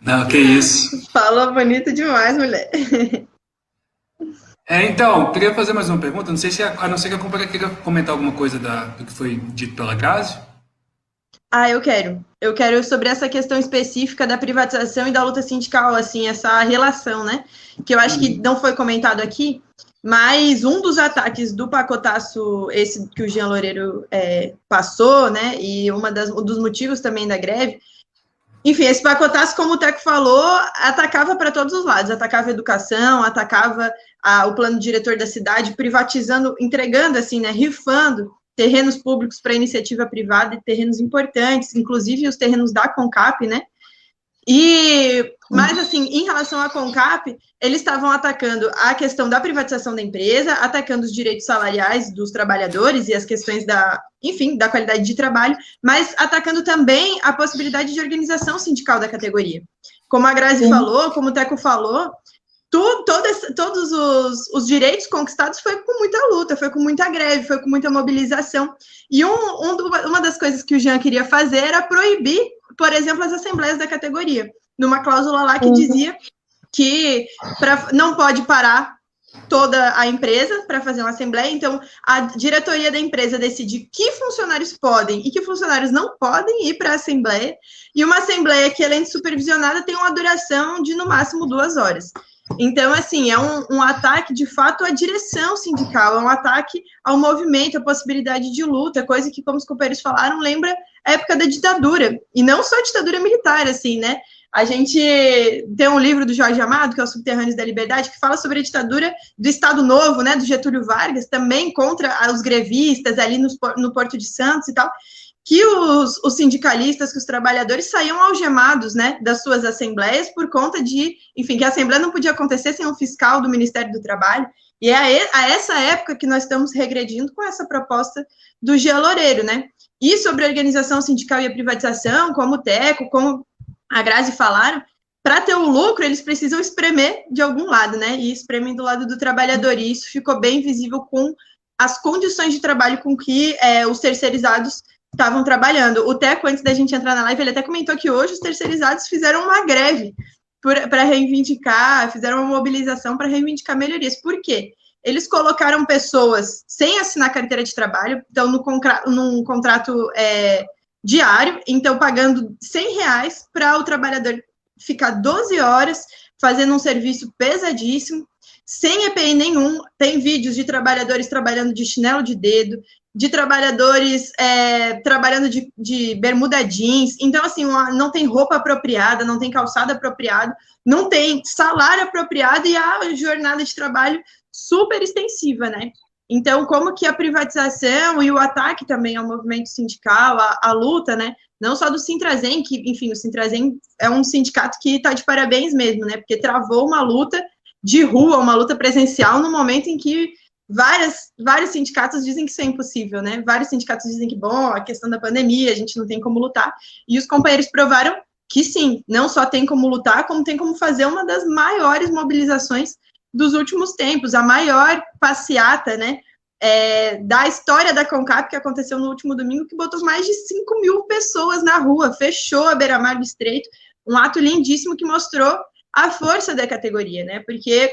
Não, que isso. Falou bonito demais, mulher. Então, queria fazer mais uma pergunta. Não sei se a não ser que a companhia queira comentar alguma coisa do que foi dito pela Grazi. Eu quero. Eu quero sobre essa questão específica da privatização e da luta sindical, assim, essa relação, né? Que eu acho que não foi comentado aqui, mas um dos ataques do pacotaço, esse que o Jean Loureiro passou, né? E um dos motivos também da greve. Enfim, esse pacotaço, como o Teco falou, atacava para todos os lados, atacava a educação, atacava o plano diretor da cidade, privatizando, entregando, assim, né, rifando terrenos públicos para iniciativa privada e terrenos importantes, inclusive os terrenos da CONCAP, né? Mas, assim, em relação à CONCAP, eles estavam atacando a questão da privatização da empresa, atacando os direitos salariais dos trabalhadores e as questões da qualidade de trabalho, mas atacando também a possibilidade de organização sindical da categoria. Como a Grazi falou, como o Teco falou, todos os direitos conquistados foi com muita luta, foi com muita greve, foi com muita mobilização. E uma das coisas que o Jean queria fazer era proibir, por exemplo, as assembleias da categoria, numa cláusula lá que dizia que não pode parar toda a empresa para fazer uma assembleia, então a diretoria da empresa decide que funcionários podem e que funcionários não podem ir para a assembleia, e uma assembleia que, além de supervisionada, tem uma duração de, no máximo, 2 horas. Então, assim, é um ataque, de fato, à direção sindical, é um ataque ao movimento, à possibilidade de luta, coisa que, como os companheiros falaram, lembra a época da ditadura, e não só a ditadura militar, assim, né? A gente tem um livro do Jorge Amado, que é o Subterrâneos da Liberdade, que fala sobre a ditadura do Estado Novo, né, do Getúlio Vargas, também contra os grevistas ali no Porto de Santos e tal, que os sindicalistas, que os trabalhadores saíam algemados, né, das suas assembleias por conta de, enfim, que a assembleia não podia acontecer sem um fiscal do Ministério do Trabalho, e é a essa época que nós estamos regredindo com essa proposta do Jean Loureiro, né, e sobre a organização sindical e a privatização, como o Teco, como a Grazi falaram, para ter o lucro, eles precisam espremer de algum lado, né, e espremem do lado do trabalhador, e isso ficou bem visível com as condições de trabalho com que os terceirizados estavam trabalhando. O Teco, antes da gente entrar na live, ele até comentou que hoje os terceirizados fizeram uma greve para reivindicar, fizeram uma mobilização para reivindicar melhorias. Por quê? Eles colocaram pessoas sem assinar carteira de trabalho, então num contrato diário, então pagando R$100 para o trabalhador ficar 12 horas fazendo um serviço pesadíssimo, sem EPI nenhum. Tem vídeos de trabalhadores trabalhando de chinelo de dedo, de trabalhadores trabalhando de bermuda jeans. Então, assim, não tem roupa apropriada, não tem calçado apropriado, não tem salário apropriado e a jornada de trabalho super extensiva, né? Então, como que a privatização e o ataque também ao movimento sindical, a luta, né? Não só do Sintrazen, que, enfim, o Sintrazen é um sindicato que está de parabéns mesmo, né? Porque travou uma luta de rua, uma luta presencial, no momento em que vários sindicatos dizem que isso é impossível, né? Vários sindicatos dizem que, bom, a questão da pandemia, a gente não tem como lutar. E os companheiros provaram que sim, não só tem como lutar, como tem como fazer uma das maiores mobilizações dos últimos tempos, a maior passeata, né, da história da CONCAP, que aconteceu no último domingo, que botou mais de 5 mil pessoas na rua, fechou a beira-mar do Estreito, um ato lindíssimo que mostrou a força da categoria, né, porque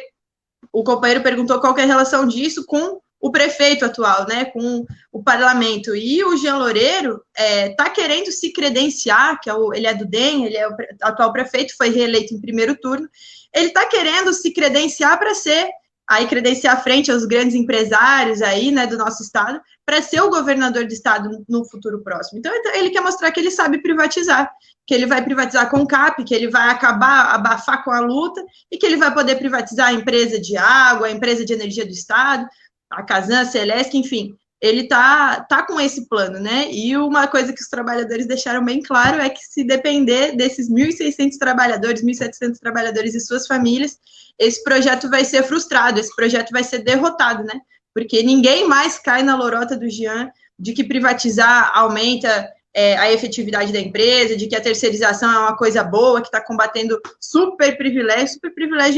o companheiro perguntou qual que é a relação disso com o prefeito atual, né, com o parlamento, e o Jean Loureiro está querendo se credenciar, ele é do DEM, ele é o atual prefeito, foi reeleito em primeiro turno, ele está querendo se credenciar para ser, aí credenciar frente aos grandes empresários aí, né, do nosso estado, para ser o governador do estado no futuro próximo. Então, ele quer mostrar que ele sabe privatizar, que ele vai privatizar a CONCAP, que ele vai abafar com a luta, e que ele vai poder privatizar a empresa de água, a empresa de energia do estado, a Casan, a Celesc, enfim, ele tá com esse plano, né, e uma coisa que os trabalhadores deixaram bem claro é que se depender desses 1.600 trabalhadores, 1.700 trabalhadores e suas famílias, esse projeto vai ser frustrado, esse projeto vai ser derrotado, né, porque ninguém mais cai na lorota do Jean de que privatizar aumenta a efetividade da empresa, de que a terceirização é uma coisa boa, que está combatendo super privilégio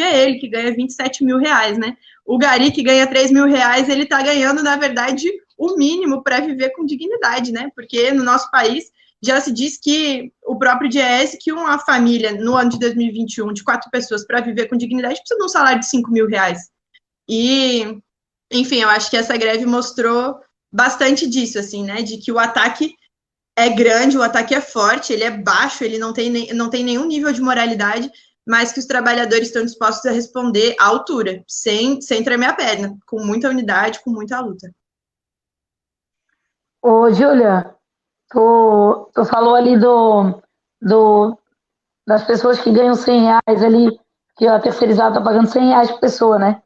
é ele, que ganha R$27 mil, né? O Gari, que ganha R$3 mil, ele está ganhando, na verdade, o mínimo para viver com dignidade, né? Porque no nosso país já se diz que o próprio DIEESE, que uma família, no ano de 2021, de 4 pessoas para viver com dignidade, precisa de um salário de R$5 mil. E, enfim, eu acho que essa greve mostrou bastante disso, assim, né? De que o ataque é grande, o ataque é forte, ele é baixo, ele não tem nenhum nível de moralidade, mas que os trabalhadores estão dispostos a responder à altura, sem tremer a perna, com muita unidade, com muita luta. Ô, Júlia, tu falou ali das pessoas que ganham R$100 ali, que a terceirizada está pagando R$100 por pessoa, né?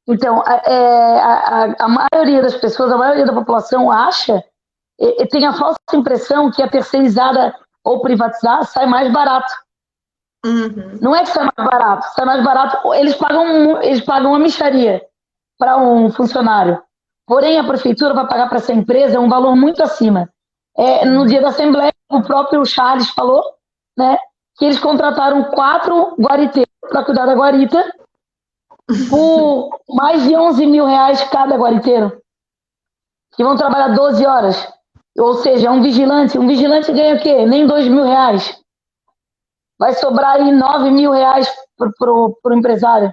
Então, a maioria das pessoas, a maioria da população acha, tem a falsa impressão que a terceirizada ou privatizar sai mais barato. Uhum. Não é que sai mais barato, eles pagam uma mixaria para um funcionário. Porém, a prefeitura vai pagar para essa empresa um valor muito acima. No dia da Assembleia, o próprio Charles falou, né, que eles contrataram 4 guariteiros para cuidar da guarita por mais de R$11 mil cada guariteiro, que vão trabalhar 12 horas. Ou seja, um vigilante ganha o quê? Nem R$2 mil. Vai sobrar aí R$9 mil pro empresário.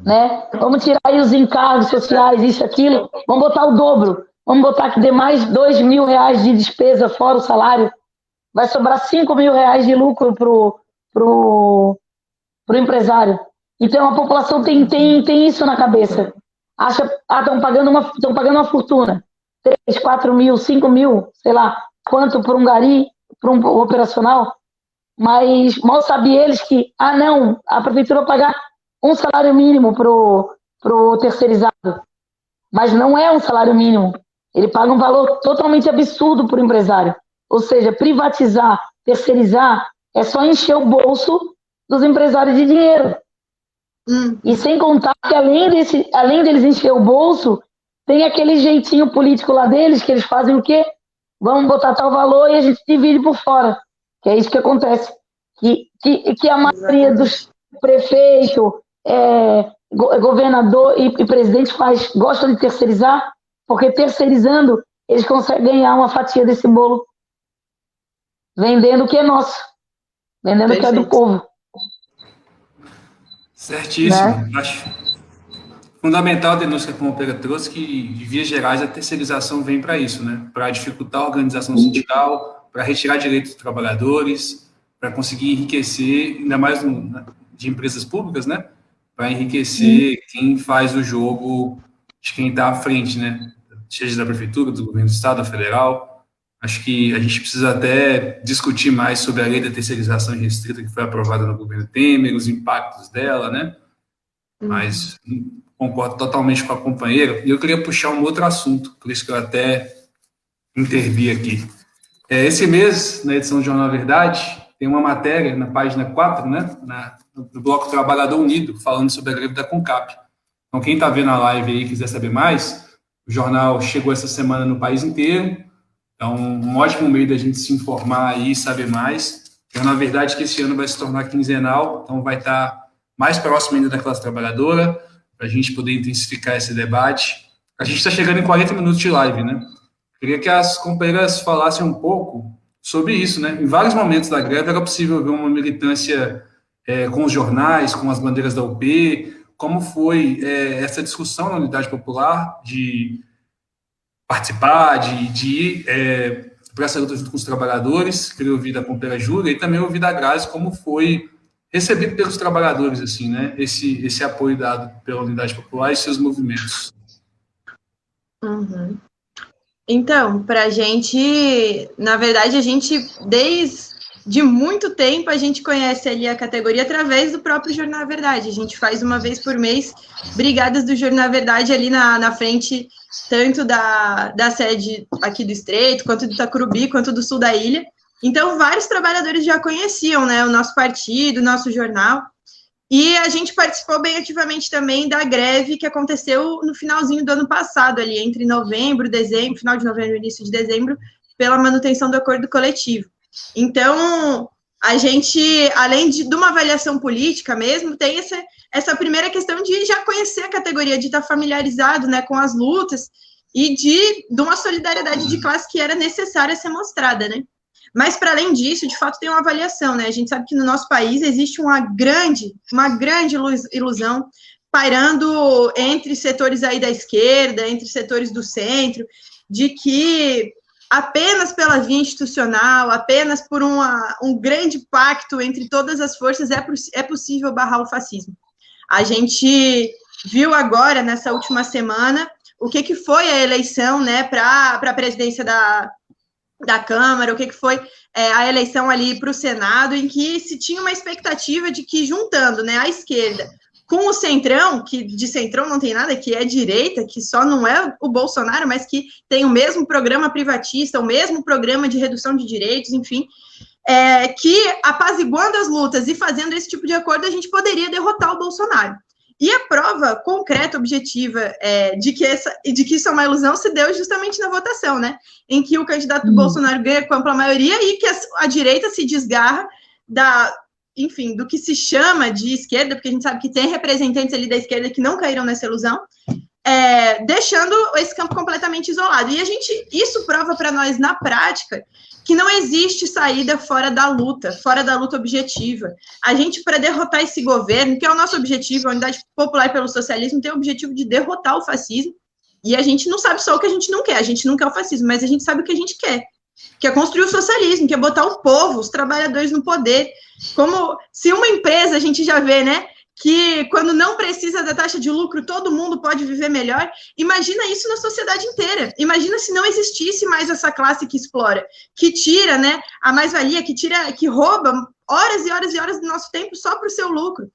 Né? Vamos tirar aí os encargos sociais, isso, aquilo, vamos botar o dobro. Vamos botar que dê mais R$2 mil de despesa fora o salário. Vai sobrar R$5 mil de lucro pro empresário. Então a população tem isso na cabeça. Acha, estão pagando uma fortuna. 3, 4 mil, 5 mil, sei lá, quanto por um gari, por um operacional, mas mal sabem eles que, não, a prefeitura vai pagar um salário mínimo pro terceirizado, mas não é um salário mínimo, ele paga um valor totalmente absurdo pro empresário, ou seja, privatizar, terceirizar, é só encher o bolso dos empresários de dinheiro, e sem contar que além deles encher o bolso, tem aquele jeitinho político lá deles, que eles fazem o quê? Vamos botar tal valor e a gente divide por fora. Que é isso que acontece. Que a maioria dos prefeitos, governador e presidente gostam de terceirizar, porque terceirizando, eles conseguem ganhar uma fatia desse bolo, vendendo o que é nosso, vendendo o que é do povo. Certíssimo. Né? Acho fundamental a denúncia que a Companheira trouxe, que, de vias gerais, a terceirização vem para isso, né? Para dificultar a organização sindical, para retirar direitos dos trabalhadores, para conseguir enriquecer, ainda mais de empresas públicas, né? Para enriquecer quem faz o jogo de quem está à frente, né? Seja da prefeitura, do governo do estado, da federal. Acho que a gente precisa até discutir mais sobre a lei da terceirização restrita que foi aprovada no governo Temer, os impactos dela, né? Mas concordo totalmente com a companheira. E eu queria puxar um outro assunto, por isso que eu até intervi aqui. Esse mês, na edição do Jornal Verdade, tem uma matéria na página 4, né, no bloco Trabalhador Unido, falando sobre a greve da CONCAP. Então, quem está vendo a live aí e quiser saber mais, o jornal chegou essa semana no país inteiro, então um ótimo meio da gente se informar aí e saber mais. Jornal Verdade, que esse ano vai se tornar quinzenal, então vai estar mais próximo ainda da classe trabalhadora, para a gente poder intensificar esse debate. A gente está chegando em 40 minutos de live, né? Queria que as companheiras falassem um pouco sobre isso, né? Em vários momentos da greve era possível ver uma militância com os jornais, com as bandeiras da UP. Como foi essa discussão na Unidade Popular de participar, de ir para essa luta junto com os trabalhadores? Queria ouvir da companheira Júlia e também ouvir da Grazi como foi recebido pelos trabalhadores, assim, né? Esse apoio dado pela Unidade Popular e seus movimentos. Então, para a gente, na verdade, a gente, desde muito tempo, a gente conhece ali a categoria através do próprio Jornal Verdade. A gente faz uma vez por mês brigadas do Jornal Verdade ali na frente, tanto da sede aqui do Estreito, quanto do Itacurubi, quanto do sul da ilha. Então, vários trabalhadores já conheciam, né, o nosso partido, o nosso jornal, e a gente participou bem ativamente também da greve que aconteceu no finalzinho do ano passado, ali entre novembro, dezembro, final de novembro, início de dezembro, pela manutenção do acordo coletivo. Então, a gente, além de uma avaliação política mesmo, tem essa primeira questão de já conhecer a categoria, de estar familiarizado, né, com as lutas, e de uma solidariedade de classe que era necessária ser mostrada, né? Mas, para além disso, de fato, tem uma avaliação, né? A gente sabe que no nosso país existe uma grande ilusão pairando entre setores aí da esquerda, entre setores do centro, de que apenas pela via institucional, apenas por um grande pacto entre todas as forças é possível barrar o fascismo. A gente viu agora, nessa última semana, o que foi a eleição, né, para a presidência da Câmara, o que foi a eleição ali para o Senado, em que se tinha uma expectativa de que, juntando, né, a esquerda com o centrão, que de centrão não tem nada, que é direita, que só não é o Bolsonaro, mas que tem o mesmo programa privatista, o mesmo programa de redução de direitos, enfim, que apaziguando as lutas e fazendo esse tipo de acordo, a gente poderia derrotar o Bolsonaro. E a prova concreta, objetiva, de que isso é uma ilusão se deu justamente na votação, né? Em que o candidato do Bolsonaro ganha com ampla maioria e que a direita se desgarra do que se chama de esquerda, porque a gente sabe que tem representantes ali da esquerda que não caíram nessa ilusão, deixando esse campo completamente isolado. E isso prova para nós, na prática, que não existe saída fora da luta objetiva. A gente, para derrotar esse governo, que é o nosso objetivo, a Unidade Popular pelo Socialismo tem o objetivo de derrotar o fascismo, e a gente não sabe só o que a gente não quer, a gente não quer o fascismo, mas a gente sabe o que a gente quer, que é construir o socialismo, que é botar o povo, os trabalhadores no poder. Como se uma empresa, a gente já vê, né, que quando não precisa da taxa de lucro, todo mundo pode viver melhor. Imagina isso na sociedade inteira. Imagina se não existisse mais essa classe que explora, que tira, né, a mais-valia, que rouba horas e horas e horas do nosso tempo só para o seu lucro.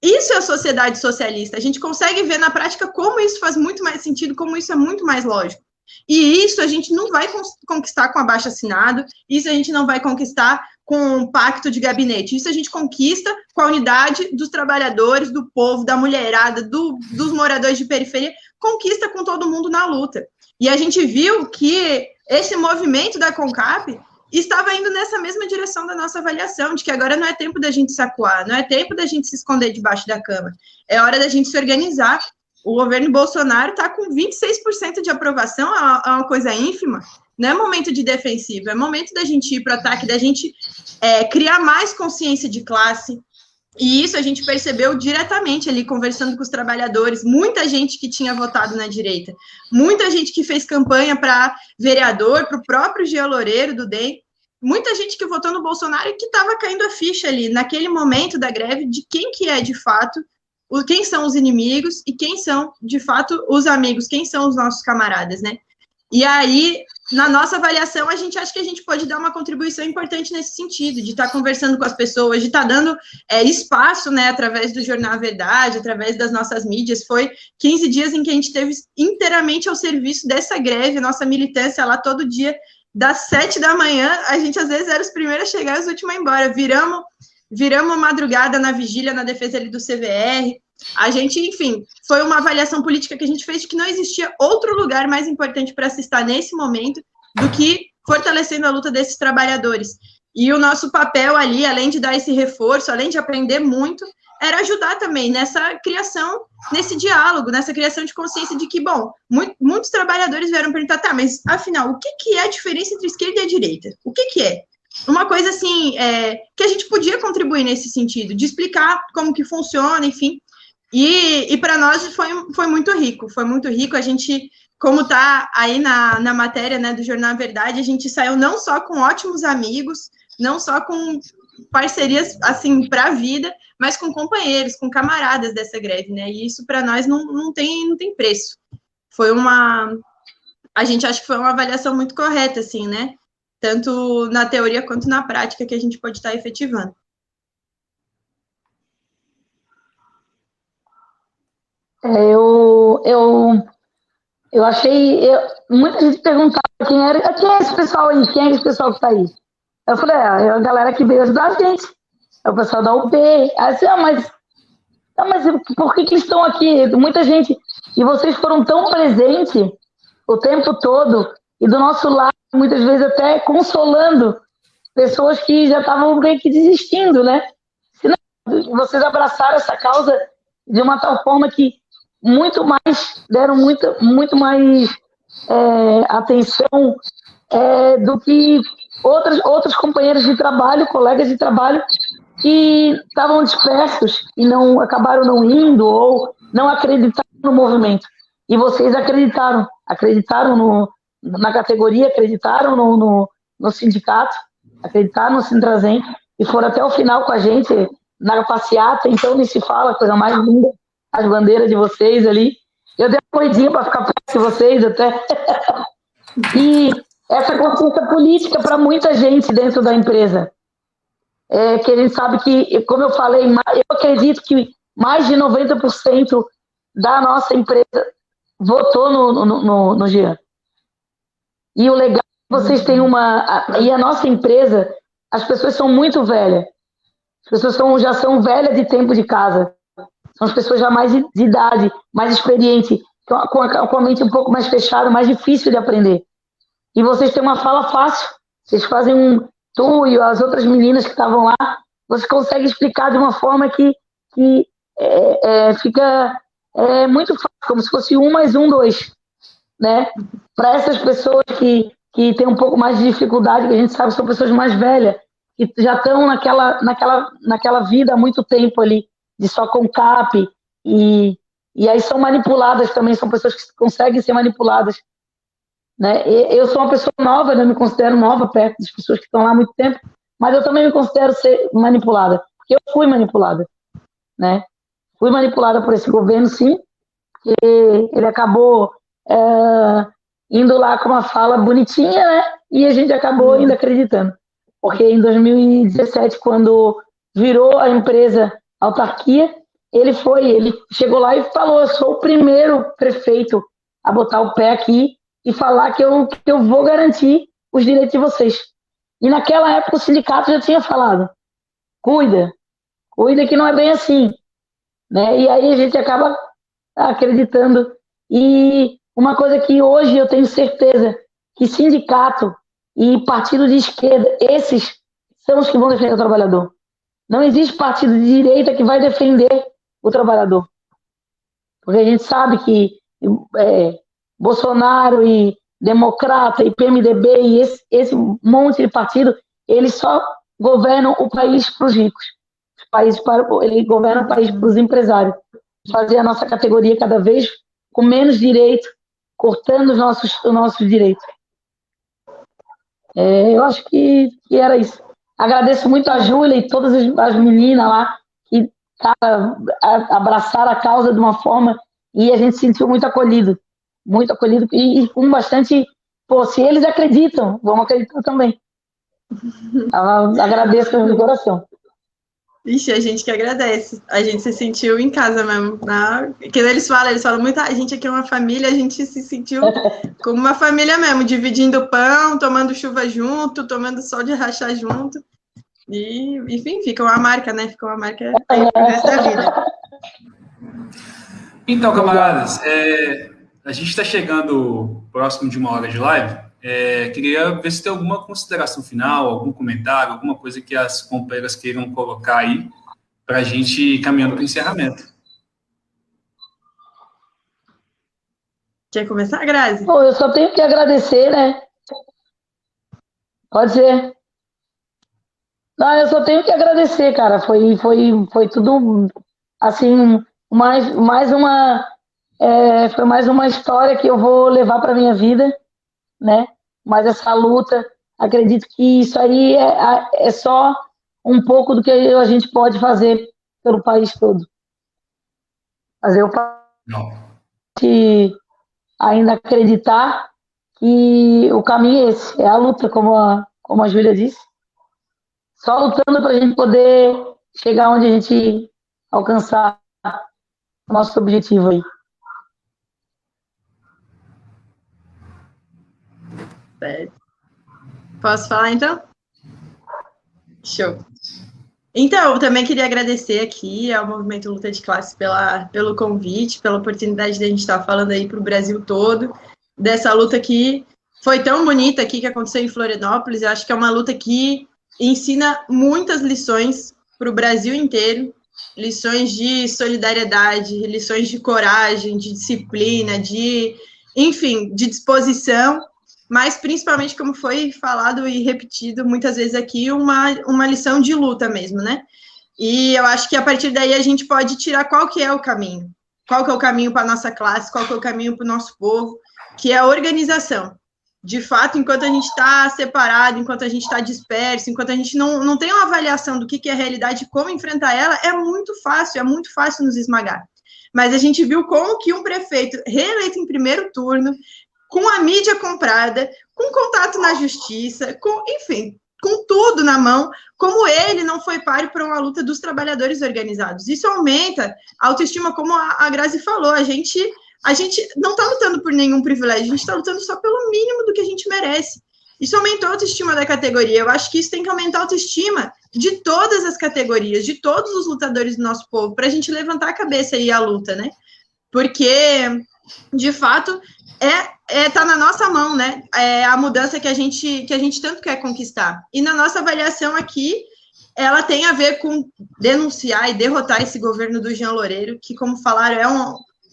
Isso é a sociedade socialista. A gente consegue ver na prática como isso faz muito mais sentido, como isso é muito mais lógico. E isso a gente não vai conquistar com abaixo-assinado, isso a gente não vai conquistar com um pacto de gabinete, isso a gente conquista com a unidade dos trabalhadores, do povo, da mulherada, dos moradores de periferia, conquista com todo mundo na luta. E a gente viu que esse movimento da CONCAP estava indo nessa mesma direção da nossa avaliação, de que agora não é tempo da gente se acuar, não é tempo da gente se esconder debaixo da cama, é hora da gente se organizar. O governo Bolsonaro está com 26% de aprovação, é uma coisa ínfima, não é momento de defensivo, é momento da gente ir para o ataque, da gente criar mais consciência de classe, e isso a gente percebeu diretamente ali, conversando com os trabalhadores, muita gente que tinha votado na direita, muita gente que fez campanha para vereador, para o próprio Jean Loureiro do DEM, muita gente que votou no Bolsonaro e que estava caindo a ficha ali, naquele momento da greve, de quem que é de fato, quem são os inimigos e quem são, de fato, os amigos, quem são os nossos camaradas, né? E aí, na nossa avaliação, a gente acha que a gente pode dar uma contribuição importante nesse sentido, de estar conversando com as pessoas, de estar dando espaço, né, através do Jornal Verdade, através das nossas mídias. Foi 15 dias em que a gente esteve inteiramente ao serviço dessa greve, nossa militância lá todo dia, das 7 da manhã, a gente às vezes era os primeiros a chegar e os últimos a ir embora. Viramos madrugada na vigília, na defesa ali do CVR. A gente, enfim, foi uma avaliação política que a gente fez de que não existia outro lugar mais importante para se estar nesse momento do que fortalecendo a luta desses trabalhadores. E o nosso papel ali, além de dar esse reforço, além de aprender muito, era ajudar também nessa criação, nesse diálogo, nessa criação de consciência de que, bom, muitos trabalhadores vieram perguntar, tá, mas afinal, o que é a diferença entre esquerda e a direita? O que é? Uma coisa assim, que a gente podia contribuir nesse sentido, de explicar como que funciona, enfim. E para nós foi muito rico, a gente, como está aí na matéria, né, do Jornal Verdade, a gente saiu não só com ótimos amigos, não só com parcerias, assim, para a vida, mas com companheiros, com camaradas dessa greve, né, e isso para nós não tem preço. A gente acha que foi uma avaliação muito correta, assim, né, tanto na teoria quanto na prática que a gente pode estar efetivando. Eu achei. Muita gente perguntava quem é esse pessoal aí, quem é esse pessoal que está aí. Eu falei, é a galera que veio ajudar a gente, é o pessoal da UP. Aí assim, mas por que eles estão aqui? Muita gente. E vocês foram tão presentes o tempo todo, e do nosso lado, muitas vezes até consolando pessoas que já estavam meio que desistindo, né? Vocês abraçaram essa causa de uma tal forma que deram muito mais atenção do que outros companheiros de trabalho, colegas de trabalho, que estavam dispersos e acabaram não indo ou não acreditaram no movimento. E vocês acreditaram na categoria, acreditaram no sindicato, acreditaram no Sintrazem e foram até o final com a gente na passeata, então nem se fala, coisa mais linda, as bandeiras de vocês ali. Eu dei uma corridinha para ficar perto de vocês até. E essa consciência política para muita gente dentro da empresa. Que a gente sabe que, como eu falei, eu acredito que mais de 90% da nossa empresa votou no Jean. E o legal é que vocês têm e a nossa empresa, as pessoas são muito velhas. As pessoas já são velhas de tempo de casa. São as pessoas já mais de idade, mais experientes, com a mente um pouco mais fechada, mais difícil de aprender. E vocês têm uma fala fácil. Vocês fazem tu e as outras meninas que estavam lá, você consegue explicar de uma forma que fica muito fácil, como se fosse 1 mais 1, 2. Né? Para essas pessoas que têm um pouco mais de dificuldade, que a gente sabe são pessoas mais velhas, que já estão naquela vida há muito tempo ali, de só CONCAP, e aí são manipuladas também, são pessoas que conseguem ser manipuladas. Né? Eu sou uma pessoa nova, eu me considero nova perto das pessoas que estão lá há muito tempo, mas eu também me considero ser manipulada, porque eu fui manipulada. Né? fui manipulada por esse governo, sim, porque ele acabou indo lá com uma fala bonitinha, né? E a gente acabou ainda acreditando. Porque em 2017, quando virou a empresa autarquia, ele chegou lá e falou: eu sou o primeiro prefeito a botar o pé aqui e falar que eu vou garantir os direitos de vocês. E naquela época o sindicato já tinha falado: cuida que não é bem assim, né? E aí a gente acaba acreditando. E uma coisa que hoje eu tenho certeza que sindicato e partido de esquerda, esses são os que vão defender o trabalhador. Não existe partido de direita que vai defender o trabalhador. Porque a gente sabe que Bolsonaro e Democrata e PMDB e esse monte de partido, eles só governam o país para os ricos. Ele governa o país para os empresários. Fazer a nossa categoria cada vez com menos direito, cortando os nossos direitos. Eu acho que era isso. Agradeço muito a Júlia e todas as meninas lá que abraçaram a causa de uma forma e a gente se sentiu muito acolhido e com bastante... Pô, se eles acreditam, vamos acreditar também. Agradeço de coração. Ixi, a gente que agradece. A gente se sentiu em casa mesmo. Que eles falam muito, a gente aqui é uma família, a gente se sentiu como uma família mesmo, dividindo pão, tomando chuva junto, tomando sol de rachar junto. E, enfim, fica uma marca, né? Fica uma marca pro resto da vida. Então, camaradas, a gente está chegando próximo de 1 hora de live. Queria ver se tem alguma consideração final, algum comentário, alguma coisa que as companheiras queiram colocar aí para a gente ir caminhando para o encerramento. Quer começar, Grazi? Bom, eu só tenho que agradecer, né? Pode ser. Não, eu só tenho que agradecer, cara. Foi tudo, assim, foi mais uma história que eu vou levar para minha vida, né? Mas essa luta, acredito que isso aí é só um pouco do que a gente pode fazer pelo país todo. Fazer o país ainda acreditar que o caminho é esse, é a luta, como a Júlia disse. Só lutando para a gente poder chegar onde a gente alcançar o nosso objetivo aí. Posso falar, então? Show. Então, eu também queria agradecer aqui ao Movimento Luta de Classe pelo convite, pela oportunidade de a gente estar falando aí para o Brasil todo, dessa luta que foi tão bonita aqui, que aconteceu em Florianópolis. Eu acho que é uma luta que ensina muitas lições para o Brasil inteiro, lições de solidariedade, lições de coragem, de disciplina, enfim, de disposição, mas principalmente, como foi falado e repetido muitas vezes aqui, uma lição de luta mesmo, né? E eu acho que a partir daí a gente pode tirar qual que é o caminho. Qual que é o caminho para a nossa classe, qual que é o caminho para o nosso povo, que é a organização. De fato, enquanto a gente está separado, enquanto a gente está disperso, enquanto a gente não tem uma avaliação do que é a realidade e como enfrentar ela, é muito fácil nos esmagar. Mas a gente viu como que um prefeito reeleito em primeiro turno, com a mídia comprada, com contato na justiça, enfim, com tudo na mão, como ele não foi páreo para uma luta dos trabalhadores organizados. Isso aumenta a autoestima, como a Grazi falou, a gente não está lutando por nenhum privilégio, a gente está lutando só pelo mínimo do que a gente merece. Isso aumentou a autoestima da categoria. Eu acho que isso tem que aumentar a autoestima de todas as categorias, de todos os lutadores do nosso povo, para a gente levantar a cabeça e ir à luta, né? Porque, de fato, tá na nossa mão, né? É a mudança que a gente tanto quer conquistar. E na nossa avaliação aqui, ela tem a ver com denunciar e derrotar esse governo do Jean Loureiro, que, como falaram, é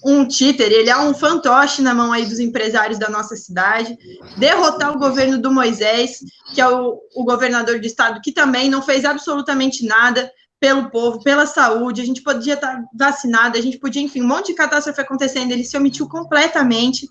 um títere, ele é um fantoche na mão aí dos empresários da nossa cidade, derrotar o governo do Moisés, que é o governador do estado, que também não fez absolutamente nada pelo povo, pela saúde, a gente podia estar vacinado, a gente podia, enfim, um monte de catástrofe acontecendo, ele se omitiu completamente,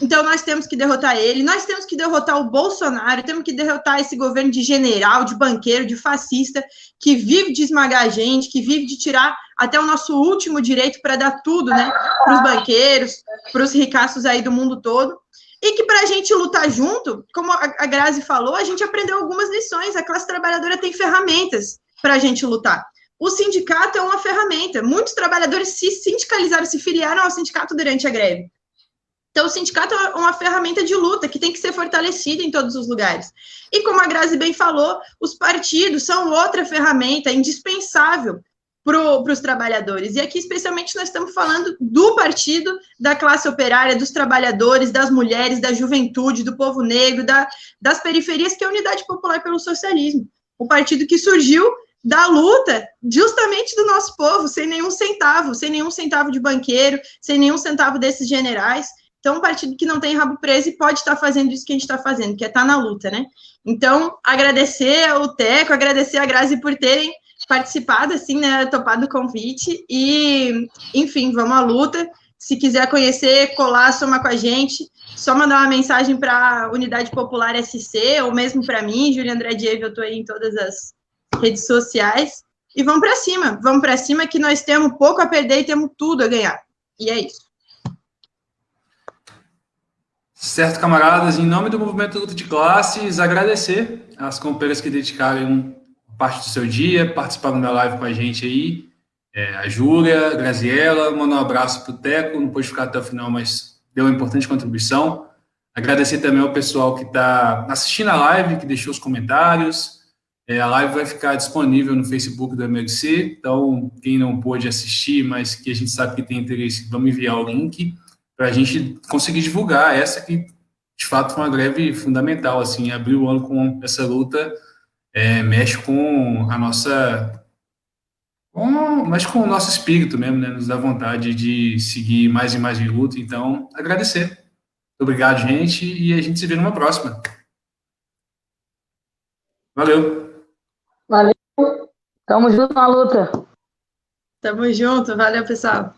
Então, nós temos que derrotar ele, nós temos que derrotar o Bolsonaro, temos que derrotar esse governo de general, de banqueiro, de fascista, que vive de esmagar a gente, que vive de tirar até o nosso último direito para dar tudo, né, para os banqueiros, para os ricaços aí do mundo todo. E que para a gente lutar junto, como a Grazi falou, a gente aprendeu algumas lições, a classe trabalhadora tem ferramentas para a gente lutar. O sindicato é uma ferramenta, muitos trabalhadores se sindicalizaram, se filiaram ao sindicato durante a greve. Então, o sindicato é uma ferramenta de luta que tem que ser fortalecida em todos os lugares. E como a Grazi bem falou, os partidos são outra ferramenta indispensável para os trabalhadores. E aqui, especialmente, nós estamos falando do partido da classe operária, dos trabalhadores, das mulheres, da juventude, do povo negro, das periferias, que é a Unidade Popular pelo Socialismo. O partido que surgiu da luta justamente do nosso povo, sem nenhum centavo de banqueiro, sem nenhum centavo desses generais. Então, um partido que não tem rabo preso e pode estar fazendo isso que a gente está fazendo, que é estar na luta, né? Então, agradecer ao Teco, agradecer a Grazi por terem participado, assim, né, topado o convite, e, enfim, vamos à luta. Se quiser conhecer, colar, somar com a gente, só mandar uma mensagem para a Unidade Popular SC, ou mesmo para mim, Júlia André Diego, eu estou aí em todas as redes sociais, e vamos para cima que nós temos pouco a perder e temos tudo a ganhar, e é isso. Certo, camaradas, em nome do Movimento Luta de Classes, agradecer às companheiras que dedicaram parte do seu dia, participaram da live com a gente aí, a Júlia, a Graziela, mandar um abraço para o Teco, não pôde ficar até o final, mas deu uma importante contribuição. Agradecer também ao pessoal que está assistindo a live, que deixou os comentários. A live vai ficar disponível no Facebook do MLC, então quem não pôde assistir, mas que a gente sabe que tem interesse, vamos enviar o link para a gente conseguir divulgar essa que, de fato, foi uma greve fundamental, assim, abrir o ano com essa luta, mexe com a nossa... mexe com o nosso espírito mesmo, né, nos dá vontade de seguir mais e mais em luta, então, agradecer. Muito obrigado, gente, e a gente se vê numa próxima. Valeu. Valeu. Tamo junto na luta. Tamo junto, valeu, pessoal.